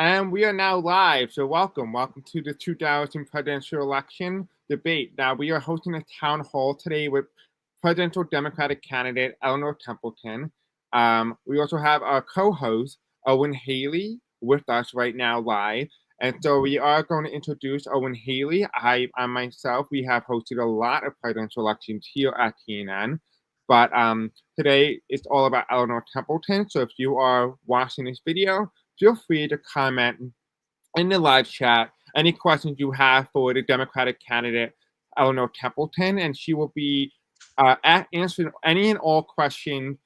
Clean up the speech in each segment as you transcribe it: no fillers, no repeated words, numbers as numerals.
And we are now live. So welcome to the 2000 presidential election debate. Now we are hosting a town hall today with presidential Democratic candidate Eleanor Templeton. We also have our co-host Owen Haley with us right now live. And so we are going to introduce Owen Haley. I myself, we have hosted a lot of presidential elections here at TNN. But today it's all about Eleanor Templeton. So if you are watching this video, feel free to comment in the live chat any questions you have for the Democratic candidate Eleanor Templeton, and she will be answering any and all questions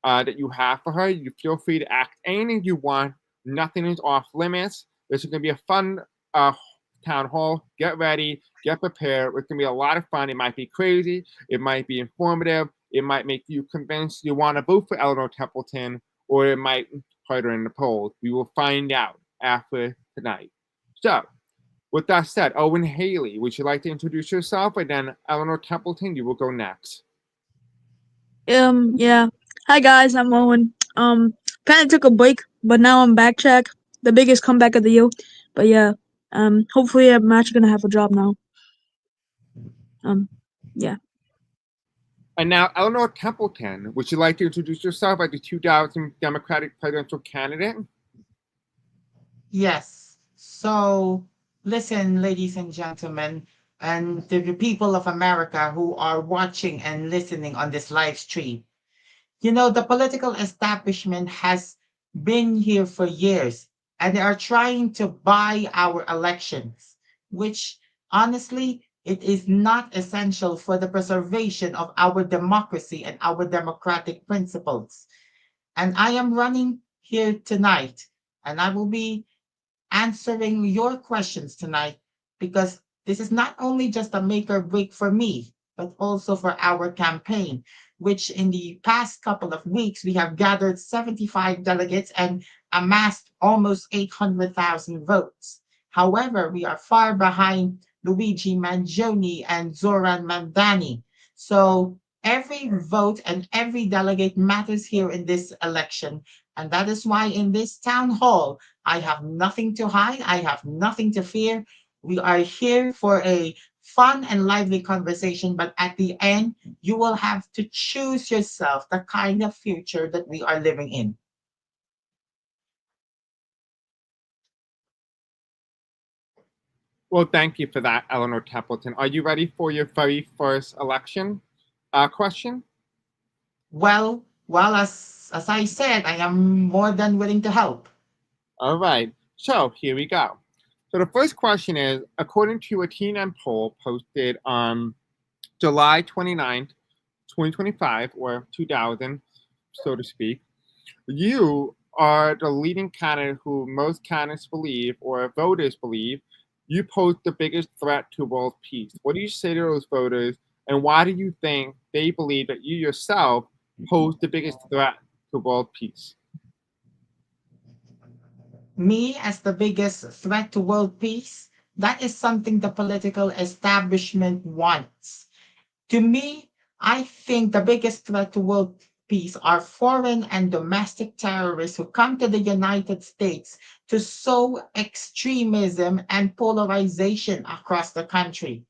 that you have for her. You feel free to ask anything you want. Nothing is off limits. This is going to be a fun town hall. Get ready, get prepared. It's going to be a lot of fun. It might be crazy. It might be informative. It might make you convinced you want to vote for Eleanor Templeton, or it might hurt her in the polls. We will find out after tonight. So, with that said, Owen Haley, would you like to introduce yourself? And then Eleanor Templeton, you will go next. Yeah. Hi guys, I'm Owen. Kinda took a break, but now I'm back check. The biggest comeback of the year. But yeah. Hopefully I'm actually gonna have a job now. Yeah. And now, Eleanor Templeton, would you like to introduce yourself as the 2000 Democratic presidential candidate? Yes. So, listen, ladies and gentlemen, and the people of America who are watching and listening on this live stream. The political establishment has been here for years, and they are trying to buy our elections, which honestly, it is not essential for the preservation of our democracy and our democratic principles. And I am running here tonight, and I will be answering your questions tonight because this is not only just a make or break for me, but also for our campaign, which in the past couple of weeks, we have gathered 75 delegates and amassed almost 800,000 votes. However, we are far behind Luigi Mangione and Zoran Mandani. So every vote and every delegate matters here in this election. And that is why in this town hall, I have nothing to hide. I have nothing to fear. We are here for a fun and lively conversation, but at the end, you will have to choose yourself the kind of future that we are living in. Well, thank you for that, Eleanor Templeton. Are you ready for your very first election question? Well, as I said, I am more than willing to help. All right. So here we go. So the first question is, according to a TNN poll posted on July 29th, 2025, or 2000, so to speak, you are the leading candidate who most candidates believe, or voters believe, you pose the biggest threat to world peace. What do you say to those voters, and why do you think they believe that you yourself pose the biggest threat to world peace? Me as the biggest threat to world peace, that is something the political establishment wants. To me, I think the biggest threat to world peace are foreign and domestic terrorists who come to the United States to sow extremism and polarization across the country.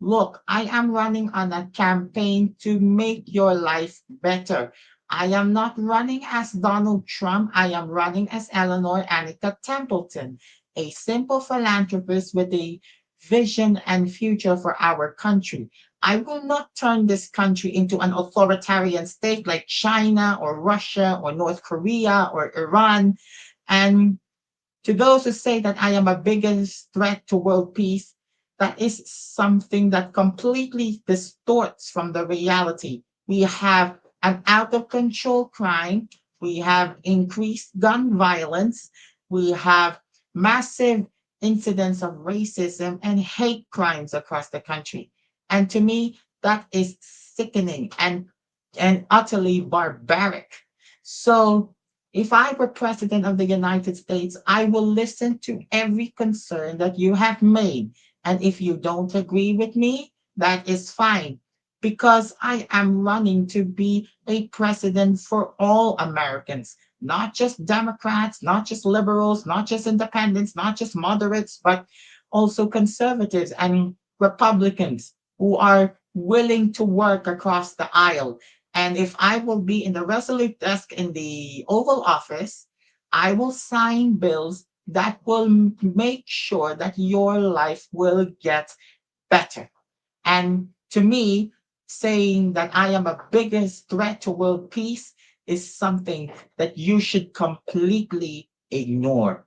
Look, I am running on a campaign to make your life better. I am not running as Donald Trump. I am running as Eleanor Annika Templeton, a simple philanthropist with a vision and future for our country. I will not turn this country into an authoritarian state like China or Russia or North Korea or Iran. And to those who say that I am a biggest threat to world peace, that is something that completely distorts from the reality. We have an out of control crime, we have increased gun violence, we have massive incidents of racism and hate crimes across the country. And to me, that is sickening and utterly barbaric. So if I were president of the United States, I will listen to every concern that you have made. And if you don't agree with me, that is fine because I am running to be a president for all Americans, not just Democrats, not just liberals, not just independents, not just moderates, but also conservatives and Republicans who are willing to work across the aisle. And if I will be in the Resolute desk in the Oval Office, I will sign bills that will make sure that your life will get better. And to me, saying that I am a biggest threat to world peace is something that you should completely ignore.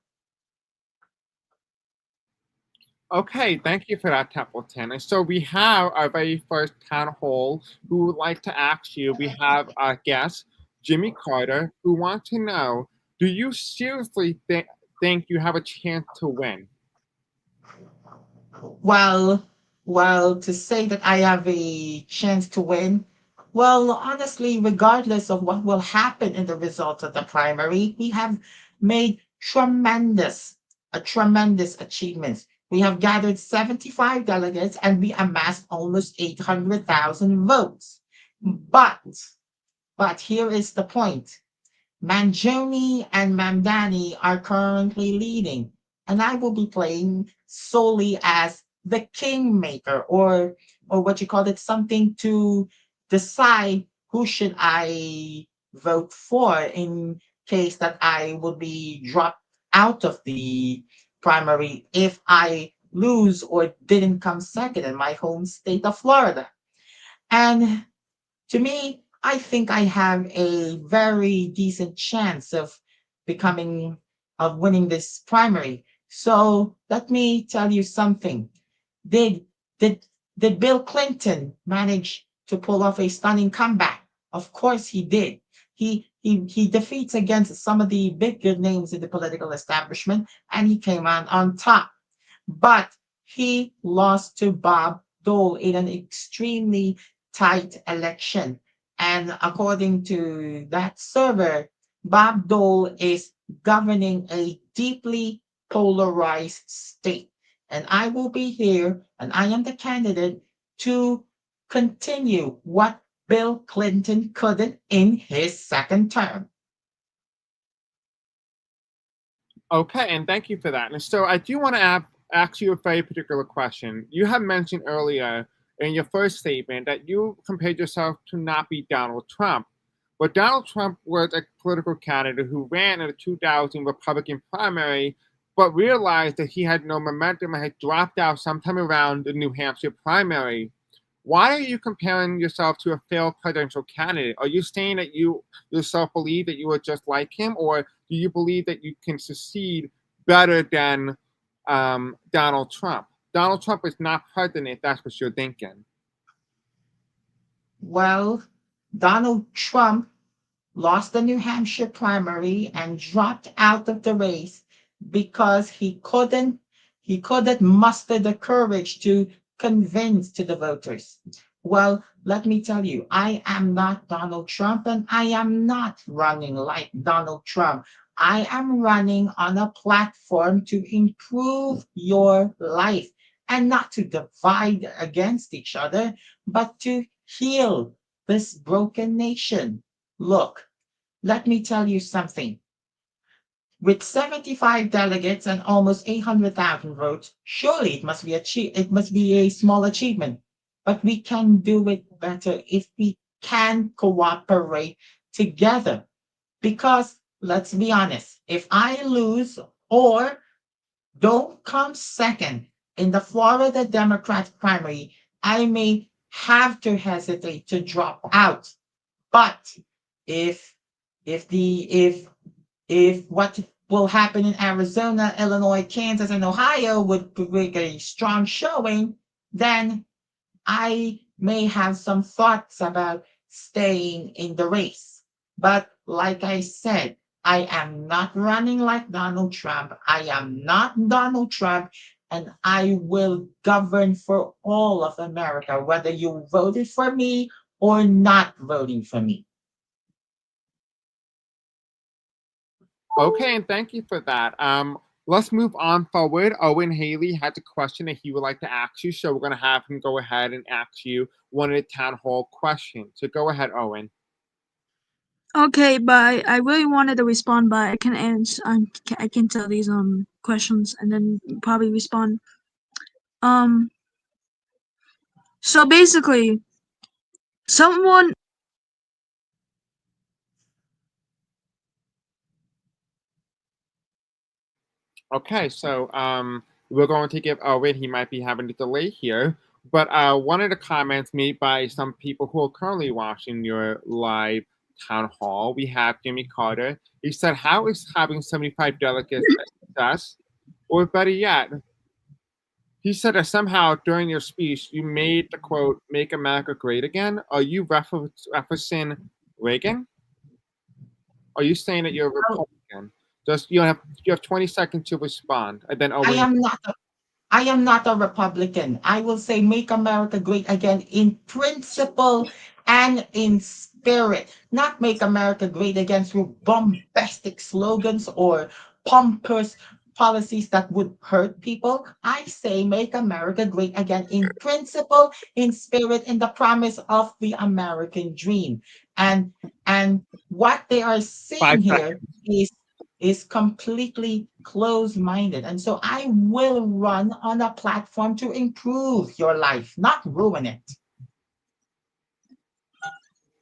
Okay, thank you for that, Templeton. And so we have our very first town hall who would like to ask you. We have our guest, Jimmy Carter, who wants to know, do you seriously think you have a chance to win? Well, well, to say that I have a chance to win, well, honestly, regardless of what will happen in the results of the primary, we have made tremendous achievements. We have gathered 75 delegates and we amassed almost 800,000 votes. But, but here is the point. Mangione and Mamdani are currently leading, and I will be playing solely as the kingmaker, or what you call it, something to decide who should I vote for in case that I will be dropped out of the primary if I lose or didn't come second in my home state of Florida. And to me, I think I have a very decent chance of winning this primary. So let me tell you something. Did did did Bill Clinton manage to pull off a stunning comeback? Of course he did. He defeats against some of the bigger names in the political establishment, and he came out on top. But he lost to Bob Dole in an extremely tight election. And according to that server, Bob Dole is governing a deeply polarized state. And I will be here, and I am the candidate to continue what Bill Clinton couldn't in his second term. Okay, and thank you for that. And so I do want to ask you a very particular question. You have mentioned earlier in your first statement that you compared yourself to not be Donald Trump. But Donald Trump was a political candidate who ran in the 2000 Republican primary, but realized that he had no momentum and had dropped out sometime around the New Hampshire primary. Why are you comparing yourself to a failed presidential candidate? Are you saying that you yourself believe that you are just like him, or do you believe that you can succeed better than Donald Trump? Donald Trump is not president, if that's what you're thinking. Well, Donald Trump lost the New Hampshire primary and dropped out of the race because he couldn't muster the courage to convince to the voters. Well, let me tell you, I am not Donald Trump and I am not running like Donald Trump. I am running on a platform to improve your life and not to divide against each other, but to heal this broken nation. Look, let me tell you something. With 75 delegates and almost 800,000 votes, surely it must be a small achievement. But we can do it better if we can cooperate together. Because let's be honest, if I lose or don't come second in the Florida Democrat primary, I may have to hesitate to drop out. But if if the if what will happen in Arizona, Illinois, Kansas, and Ohio would make a strong showing, then I may have some thoughts about staying in the race. But like I said, I am not running like Donald Trump. I am not Donald Trump, and I will govern for all of America, whether you voted for me or not voting for me. Okay, and thank you for that. Let's move on forward. Owen Haley has a question that he would like to ask you, so we're going to have him go ahead and ask you one of the town hall questions. So go ahead, Owen. Okay, but I really wanted to respond, but I can answer. I can tell these questions and then probably respond. Um. So basically, someone. Okay, so we're going to give Owen, he might be having a delay here, but one of the comments made by some people who are currently watching your live town hall, we have Jimmy Carter. He said, how is having 75 delegates a success? Or better yet, he said that somehow during your speech you made the quote, make America great again. Are you referencing Reagan? Are you saying that you're a Well, Republican? Just you have 20 seconds to respond, and then I Owen. am not I am not a Republican. I will say make America great again in principle and in spirit, not make America great again through bombastic slogans or pompous policies that would hurt people. I say make America great again in principle, in spirit, in the promise of the American dream. And and what they are Five saying here seconds. is completely closed minded. And so I will run on a platform to improve your life, not ruin it.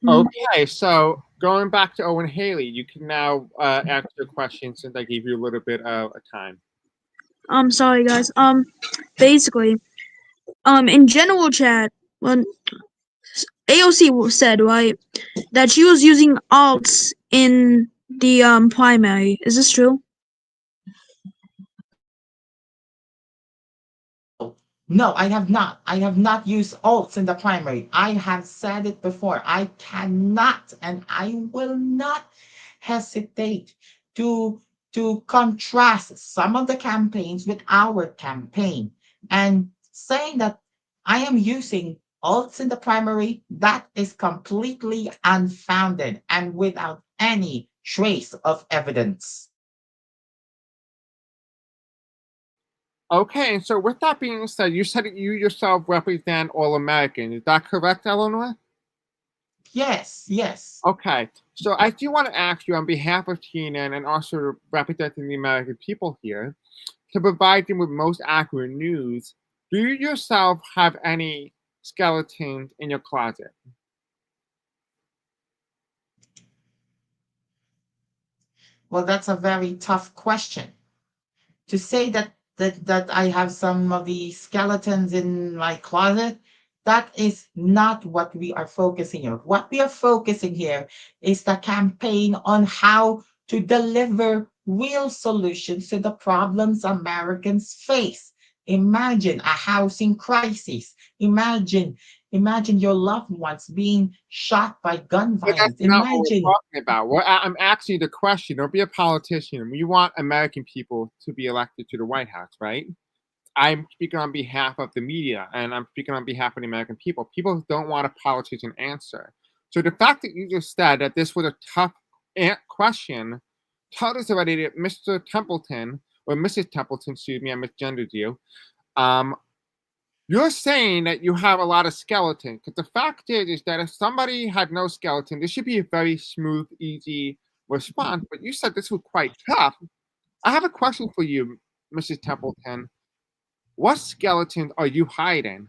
Mm, Okay, so going back to Owen Haley, you can now ask your question since I gave you a little bit of a time. sorry guys. Basically, in general chat, when AOC said right that she was using alts in the primary. Is this true? No, I have not. I have not used alts in the primary. I have said it before. I cannot and I will not hesitate to contrast some of the campaigns with our campaign. And saying that I am using alts in the primary, that is completely unfounded and without any trace of evidence. Okay, and so with that being said, you said that you yourself represent all Americans. Is that correct, Eleanor? Yes, yes. Okay, so I do want to ask you on behalf of TNN and also representing the American people here to provide them with most accurate news. Do you yourself have any skeletons in your closet? Well, that's a very tough question. To say that I have some of the skeletons in my closet, that is not what we are focusing on. What we are focusing here is the campaign on how to deliver real solutions to the problems Americans face. Imagine a housing crisis. Imagine your loved ones being shot by gun But that's violence. not what we're Imagine. talking about. I'm asking you the question. Don't be a politician. We want American people to be elected to the White House, right? I'm speaking on behalf of the media and I'm speaking on behalf of the American people. People don't want a politician answer. So the fact that you just said that this was a tough question told us already that Mr. Templeton, or Mrs. Templeton, excuse me, I misgendered you. Um, you're saying that you have a lot of skeleton. Because the fact is that if somebody had no skeleton, this should be a very smooth, easy response. But you said this was quite tough. I have a question for you, Mrs. Templeton. What skeletons are you hiding?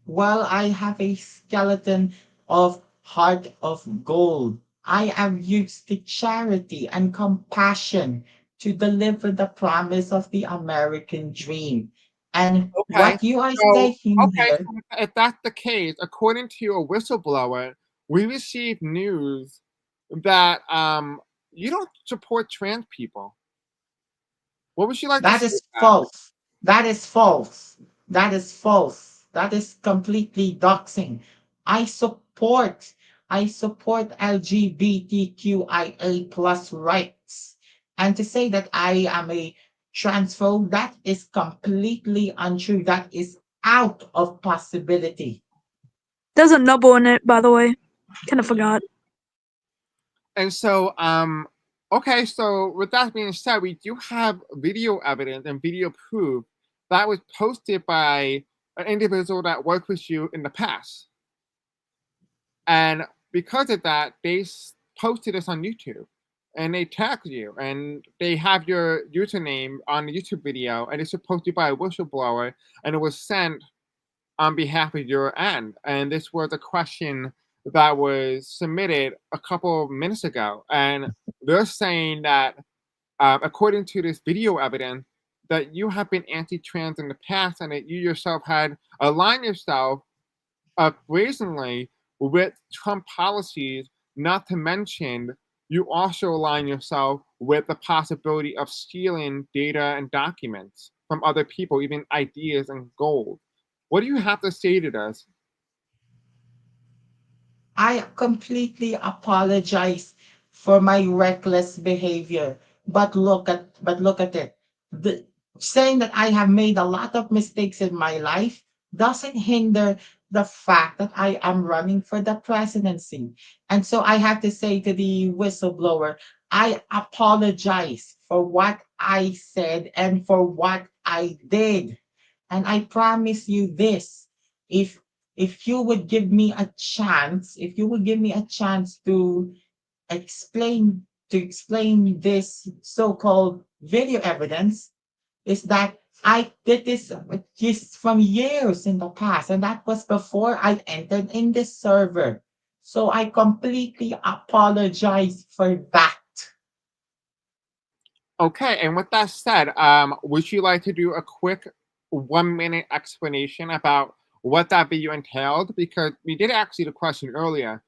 Well, I have a skeleton of heart of gold. I have used the charity and compassion to deliver the promise of the American dream. And Okay. what you are So, saying okay, here, so if that's the case, according to a whistleblower, we received news that you don't support trans people. What would you like to that say is to that? false. That is false. That is false. That is completely doxing. I support, I support LGBTQIA plus rights. And to say that I am a transphobe, that is completely untrue. That is out of possibility. There's a number in it, by the way. Kind of forgot. And so, okay, so with that being said, we do have video evidence and video proof that was posted by an individual that worked with you in the past. And because of that, they posted this on YouTube, and they tagged you, and they have your username on the YouTube video, and it's supposed to be by a whistleblower, and it was sent on behalf of your end. And this was a question that was submitted a couple of minutes ago, and they're saying that, according to this video evidence, that you have been anti-trans in the past, and that you yourself had aligned yourself brazenly with Trump policies. Not to mention, you also align yourself with the possibility of stealing data and documents from other people, even ideas and gold. What do you have to say to this? I completely apologize for my reckless behavior. But look at it. The, saying that I have made a lot of mistakes in my life doesn't hinder the fact that I am running for the presidency. And so I have to say to the whistleblower, I apologize for what I said and for what I did. And I promise you this, if if you would give me a chance, if you would give me a chance to explain this so-called video evidence, is that I did this just from years in the past, and that was before I entered in this server. So I completely apologize for that. Okay, and with that said, would you like to do a quick 1 minute explanation about what that video entailed? Because we did ask you the question earlier.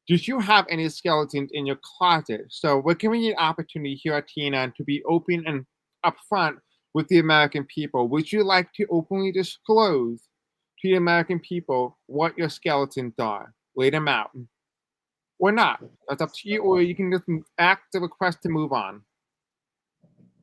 Did you have any skeletons in your closet? So we're giving you an opportunity here at TNN to be open and upfront with the American people. Would you like to openly disclose to the American people what your skeletons are? Lay them out. Or not. That's up to you, or you can just act the request to move on.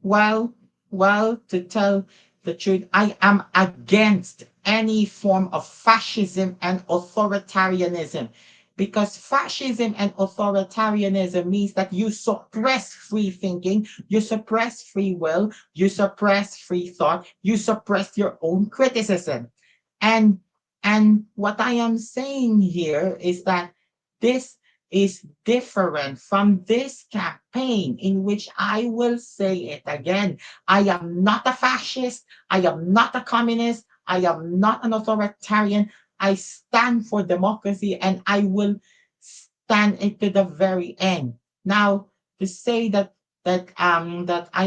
Well, well, to tell the truth, I am against any form of fascism and authoritarianism, because fascism and authoritarianism means that you suppress free thinking, you suppress free will, you suppress free thought, you suppress your own criticism. And what I am saying here is that this is different from this campaign, in which I will say it again. I am not a fascist. I am not a communist. I am not an authoritarian. I stand for democracy, and I will stand it to the very end. Now, to say that I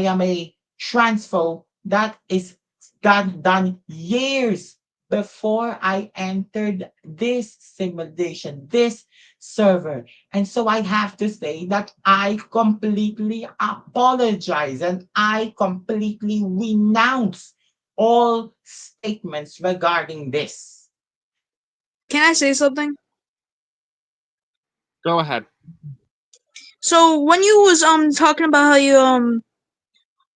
am a transphobe, that is done years before I entered this simulation, this server. And so I have to say that I completely apologize, and I completely renounce all statements regarding this. Can I say something? Go ahead. So when you was talking about how you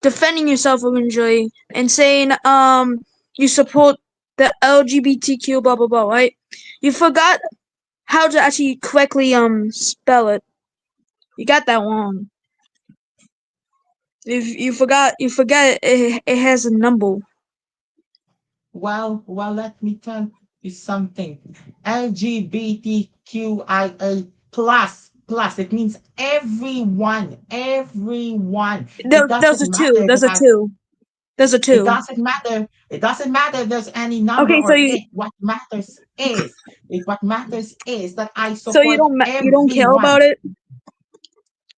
defending yourself eventually and saying you support the LGBTQ blah blah blah, right? You forgot how to actually correctly spell it. You got that wrong. If you forget it has a number. Well, let me tell you something. LGBTQIA plus. It means everyone, everyone. It There's doesn't a two. matter There's that a two. There's a it two. doesn't matter. It doesn't matter if there's any number Okay, so or you it. What matters is that I so you support you don't care about everyone. it.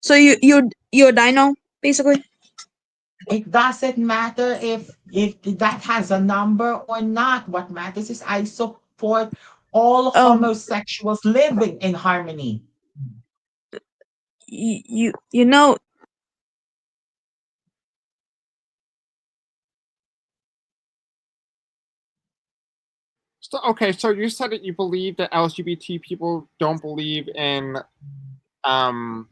So you're a dino basically. It doesn't matter if that has a number or not. What matters is I support all Um, homosexuals living in harmony. you know. So okay, so you said that you believe that LGBT people don't believe in um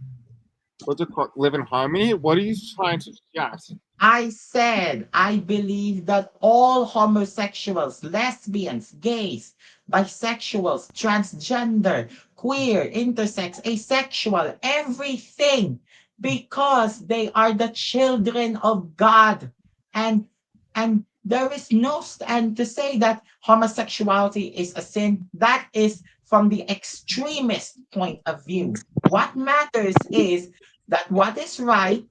what's it called, live in harmony. What are you trying to suggest? I said I believe that all homosexuals, lesbians, gays, bisexuals, transgender, queer, intersex, asexual, everything, because they are the children of God. And there is no and to say that homosexuality is a sin, that is from the extremist point of view. What matters is that what is right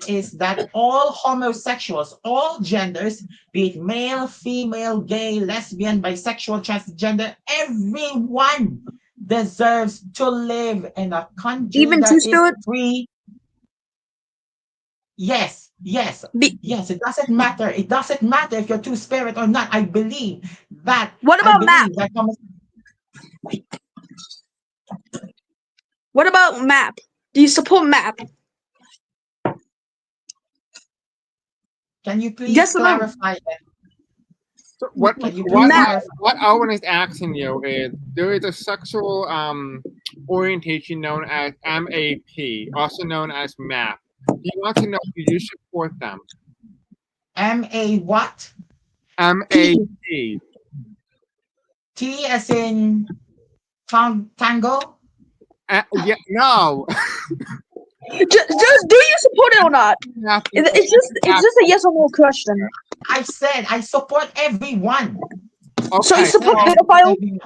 is that all homosexuals, all genders, be it male, female, gay, lesbian, bisexual, transgender, everyone deserves to live in a country Even that is two-spirit? free. Yes, yes, Be- yes. It doesn't matter. It doesn't matter if you're two-spirit or not. I believe that. what I about map? believe that. What about map? Do you support map? Can you please Yes or no? clarify that? So what Can you please what Map. clarify? what Owen is asking you is there is a sexual orientation known as MAP, also known as MAP. Do you want to know if you support them? M-A what? MAP. T as in tango? Yeah, no. Just do you support it or not? MAP is It's just a yes or no question. I said I support everyone. So you okay. support I So support pedophiles? everyone.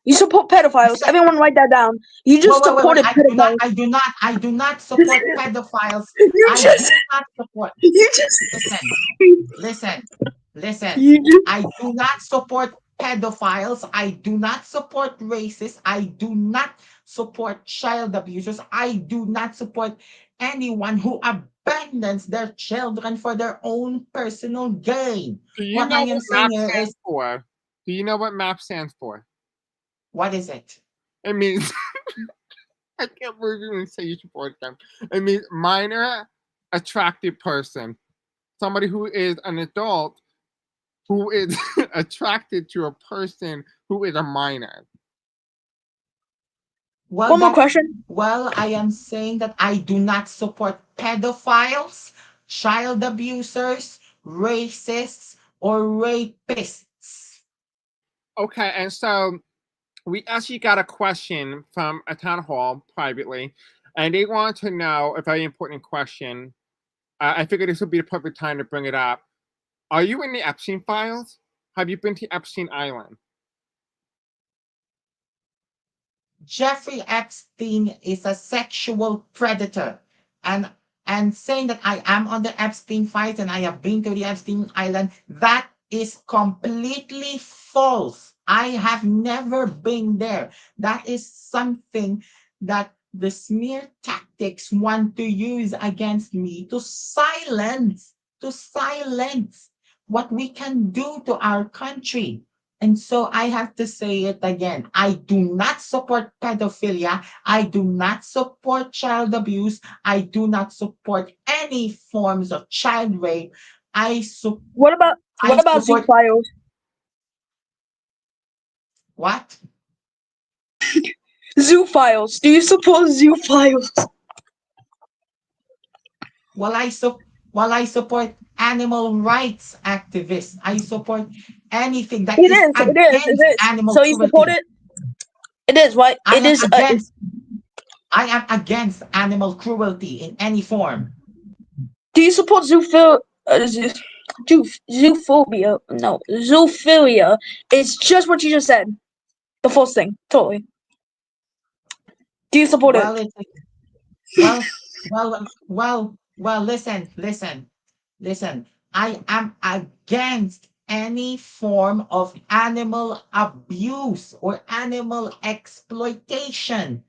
You support pedophiles. Everyone write that down. You just supported pedophiles. I do not support pedophiles. You I just do not support. you just Listen, listen, listen. you just I do not support pedophiles. I do not support racists. I do not support child abusers. I do not support anyone who abandons their children for their own personal gain. do you What know I am what saying MAP here stands is, for? Do you know what MAP stands for? what is it? It means I can't believe you even say you support them. It means minor attracted person. Somebody who is an adult who is attracted to a person who is a minor. Well, one more question. I am saying that I do not support pedophiles, child abusers, racists, or rapists. Okay, and so we actually got a question from a town hall privately, and they wanted to know a very important question. I figured this would be the perfect time to bring it up. Are you in the Epstein files? Have you been to Epstein Island? Jeffrey Epstein is a sexual predator. And saying that I am on the Epstein files and I have been to the Epstein Island, that is completely false. I have never been there. That is something that the smear tactics want to use against me to silence what we can do to our country. And so I have to say it again. I do not support pedophilia. I do not support child abuse. I do not support any forms of child rape. I, su- What about I what about support zoophiles? what? Zoophiles. Do you support zoophiles? Well, I support animal rights activists. I support anything that It is is. It is. against It is. animal So you support cruelty. it? It is right. I It am is. against I am against animal cruelty in any form. Do you support zoophobia? No, zoophilia. It's just what you just said. The first thing, totally. Do you support it? Well, it's well, listen. I am against any form of animal abuse or animal exploitation.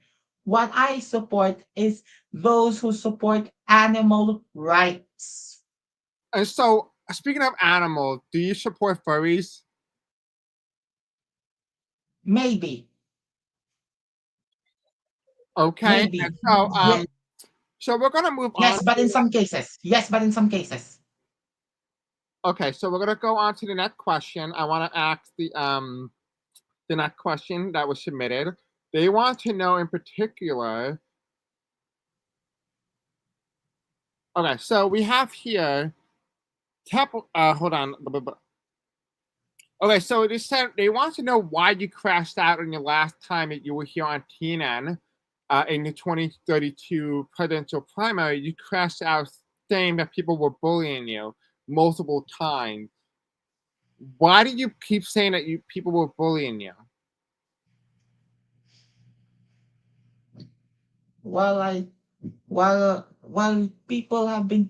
What I support is those who support animal rights. And so, speaking of animals, do you support furries? Maybe, Okay, maybe. and so Yeah, so we're gonna move on. yes, but in some cases. Yes, but in some cases. Okay, so we're gonna go on to the next question. I want to ask the next question that was submitted. They want to know in particular. Okay, so we have here. Hold on. Okay, so they said they want to know why you crashed out on your last time that you were here on TNN in the 2032 presidential primary. You crashed out saying that people were bullying you multiple times. Why do you keep saying that people were bullying you? Well, well, people have been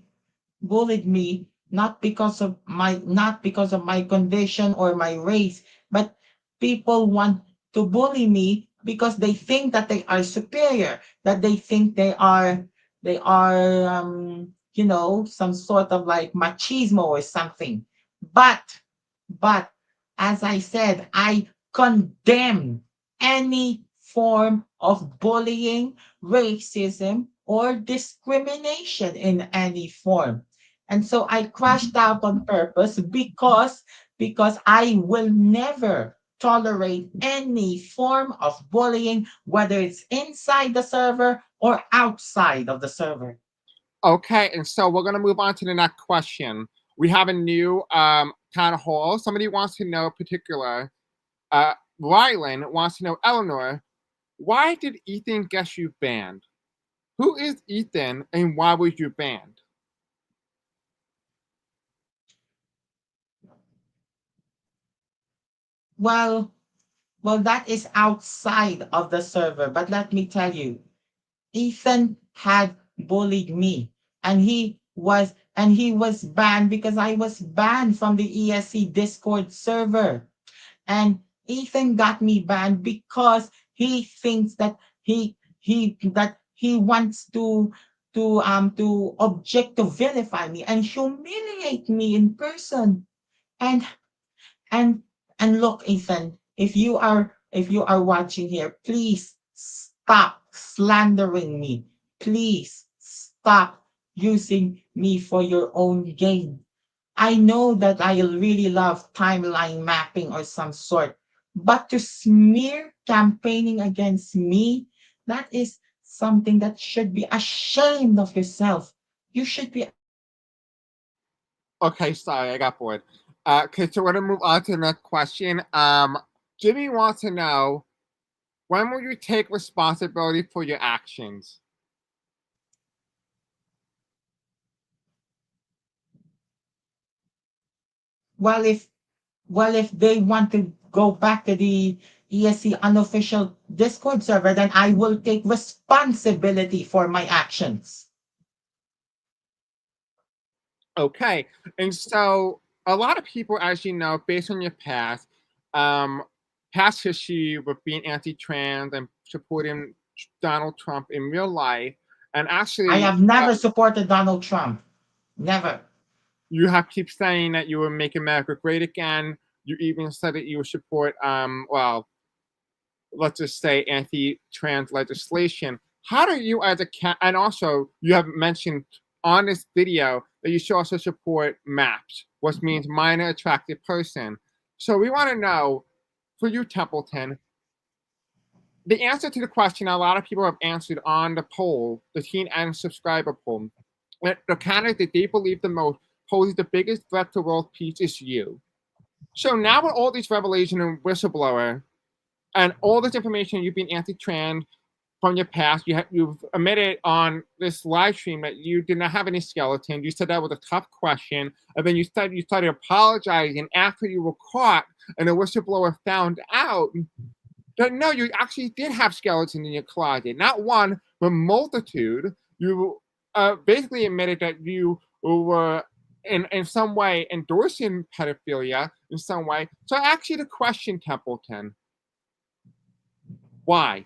bullied me not because of my condition or my race, but people want to bully me because they think that they are superior, that they think they are some sort of like machismo or something. But as I said, I condemn any form of bullying, racism, or discrimination in any form. And so I crashed out on purpose because I will never tolerate any form of bullying, whether it's inside the server or outside of the server. Okay, and so we're gonna move on to the next question. We have a new town hall. Somebody wants to know particular. Rylan wants to know, Eleanor, why did Ethan get you banned? Who is Ethan and why was you banned? Well, well, that is outside of the server. But let me tell you, Ethan had bullied me, and he was banned because I was banned from the ESC Discord server. And Ethan got me banned because he thinks that he wants to object to vilify me and humiliate me in person. And and and look, Ethan, if you are watching here, please stop slandering me. Please stop using me for your own gain. I know that I really love timeline mapping or some sort, but to smear campaigning against me, that is something that should be ashamed of yourself. You should be. Okay, sorry, I got bored. Okay, so we're gonna move on to the next question. Jimmy wants to know, when will you take responsibility for your actions? Well, if they want to go back to the ESC unofficial Discord server, then I will take responsibility for my actions. Okay, and so a lot of people, as you know, based on your um, past history with being anti-trans and supporting Donald Trump in real life, and I actually, have never supported Donald Trump. Never. you have keep saying that you will make America great again. You even said that you would support, well, let's just say, anti-trans legislation. How do you, as a and also you have mentioned on this video that you should also support MAPS, which means minor attracted person. So we want to know, for you, Templeton, the answer to the question a lot of people have answered on the poll, the teen and subscriber poll. The candidate that they believe the most poses the biggest threat to world peace is you. So now with all these revelations and whistleblower and all this information you've been anti-trans from your past, you've admitted on this live stream that you did not have any skeletons. You said that was a tough question, and then you started apologizing after you were caught, and the whistleblower found out that no, you actually did have skeletons in your closet, not one, but multitude. You basically admitted that you were in some way endorsing pedophilia in some way. So I ask you the question, Templeton, why?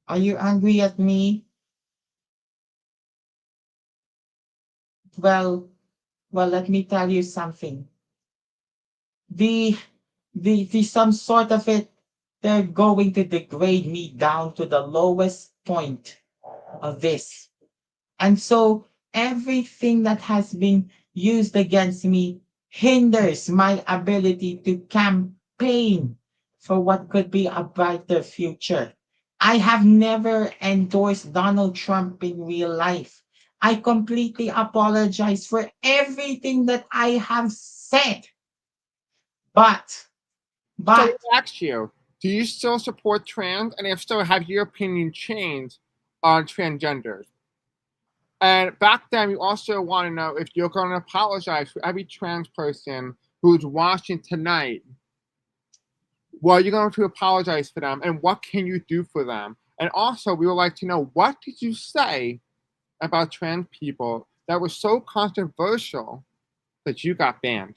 Are you angry at me? Well, well, let me tell you something. The the some sort of it, they're going to degrade me down to the lowest point of this. And so everything that has been used against me hinders my ability to campaign for what could be a brighter future. I have never endorsed Donald Trump in real life. I completely apologize for everything that I have said. But, So but I ask you, do you still support trans? And if so, have your opinion changed on transgenders? And back then, you also want to know if you're going to apologize for every trans person who's watching tonight. Well, you're going to apologize for them, and what can you do for them? And also, we would like to know, what did you say about trans people that was so controversial that you got banned?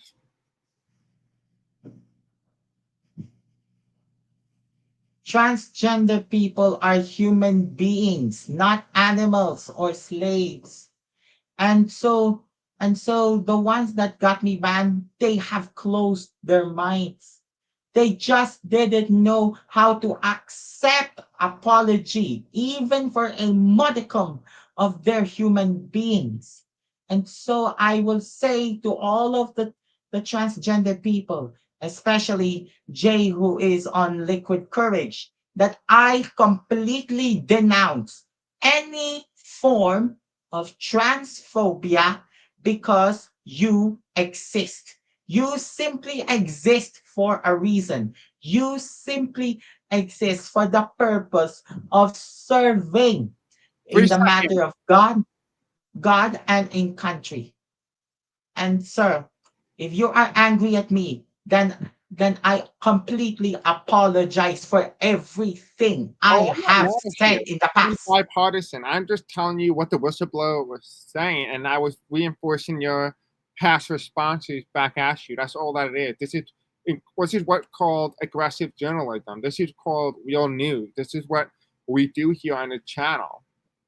Transgender people are human beings, not animals or slaves. And so the ones that got me banned, they have closed their minds. They just didn't know how to accept apology, even for a modicum of their human beings. And so I will say to all of the transgender people, especially Jay, who is on Liquid Courage, that I completely denounce any form of transphobia because you exist. You simply exist for a reason. You simply exist for the purpose of serving Three in the seconds. matter of God and in country. And sir, if you are angry at me, then I completely apologize for everything I Oh, I'm not have mad at you. said in the I'm past. bipartisan. I'm just telling you what the whistleblower was saying, and I was reinforcing your past responses back at you. That's all that it is. This is what called aggressive journalism. This is called real news. This is what we do here on the channel,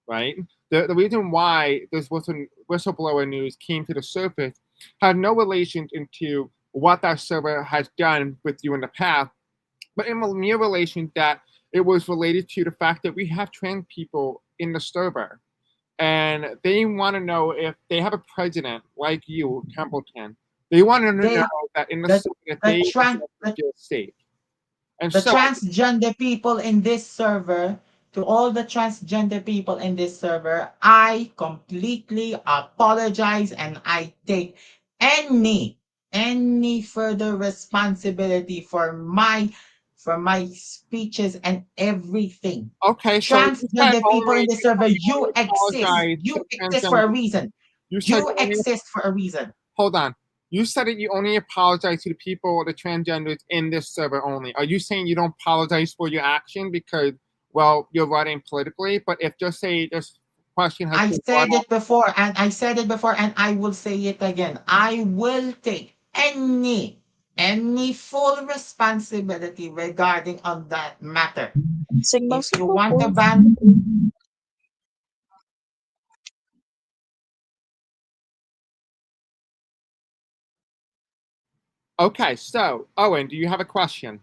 right? The reason why this whistleblower news came to the surface had no relation into what that server has done with you in the past, but in mere relation that it was related to the fact that we have trans people in the server. And they want to know if they have a president like you, Templeton. They want to know They that in the the server that the they trans the feel safe. And the so, transgender people in this server, to all the transgender people in this server, I completely apologize and I take any further responsibility for my speeches and everything. okay, so you said Transgender people in this server, you only you exist. apologize to You exist for transgender a people. reason. You said You you only exist for a reason. hold on. You said that you only apologize to the people, the transgenders in this server only. Are you saying you don't apologize for your action because, well, you're writing politically? But if just say this question has I been brought said up, it before and I said it before and I will say it again. I will take any full responsibility regarding on that matter. Sigma If you Sigma want to Boys. ban okay. So, Owen, do you have a question?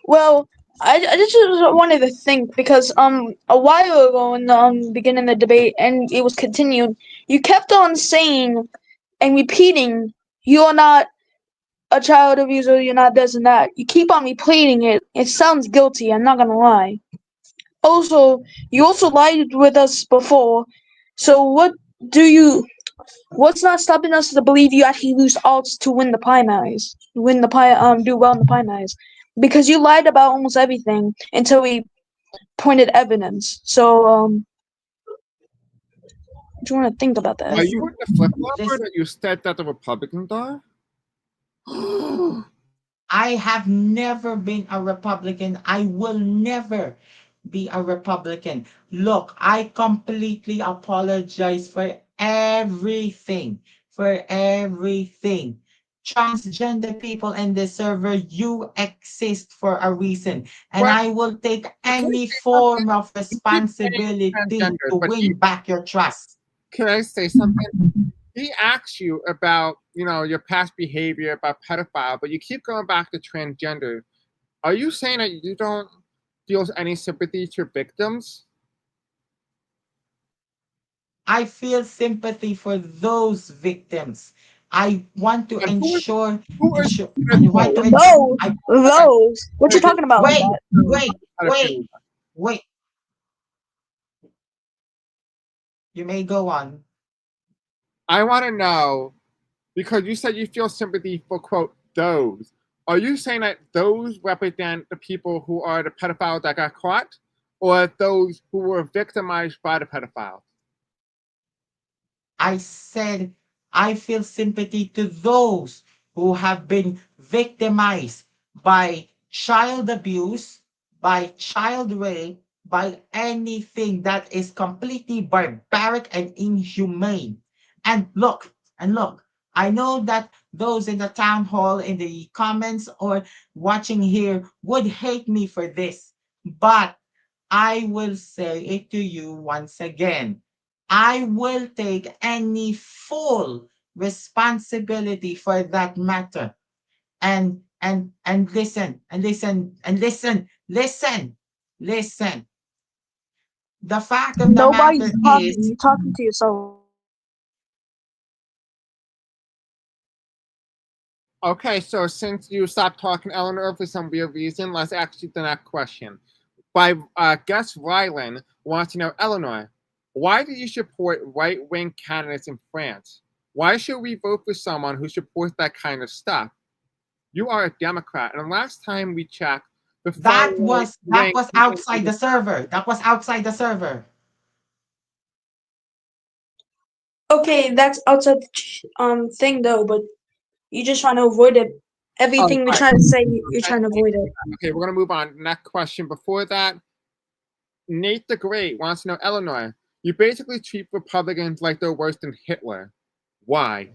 Well, I just wanted to think because a while ago in the beginning of the debate and it was continued, you kept on saying and repeating you're not a child abuser, you're not this and that. You keep on repeating it. It sounds guilty, I'm not gonna lie. Also, you also lied with us before. So do you what's not stopping us to believe you actually lose odds to win the primaries? Do well in the primaries. Because you lied about almost everything until we pointed evidence. So what do you wanna think about that? Are you listen, with the flip flopper listen. that you said that the Republicans are? I have never been a Republican. I will never be a Republican. Look, I completely apologize for everything. For everything. Transgender people in the server, you exist for a reason. And What? I will take Can I any say something? form of You keep saying responsibility transgenders, to but he, win back your trust. can I say something? He asks you about, your past behavior, about pedophile, but you keep going back to transgender. Are you saying that you don't feel any sympathy to victims? I feel sympathy for those victims. I want to And who is ensure, the I want to, Those I, those. What you talking about like wait, that? wait, wait. You may go on. I want to know because you said you feel sympathy for quote those. Are you saying that those represent the people who are the pedophiles that got caught, or those who were victimized by the pedophiles? I said I feel sympathy to those who have been victimized by child abuse, by child rape, by anything that is completely barbaric and inhumane. And look, I know that those in the town hall, in the comments, or watching here would hate me for this, but I will say it to you once again. I will take any full responsibility for that matter. And listen. The fact of the Nobody's matter talking. is, You're talking to yourself. Okay, so since you stopped talking, Eleanor, for some weird reason, let's ask you the next question. By Gus Ryland wants to know, Eleanor, why do you support right-wing candidates in France? Why should we vote for someone who supports that kind of stuff? You are a Democrat, and last time we checked, the far right that wing. was outside the server. That was outside the server. Okay, that's outside the thing though, but you're just trying to avoid it. Oh, Everything we right. try to say, you're Okay, trying to avoid it. okay, we're gonna move on. Next question. Before that, Nate the Great wants to know, Eleanor, you basically treat Republicans like they're worse than Hitler. Why?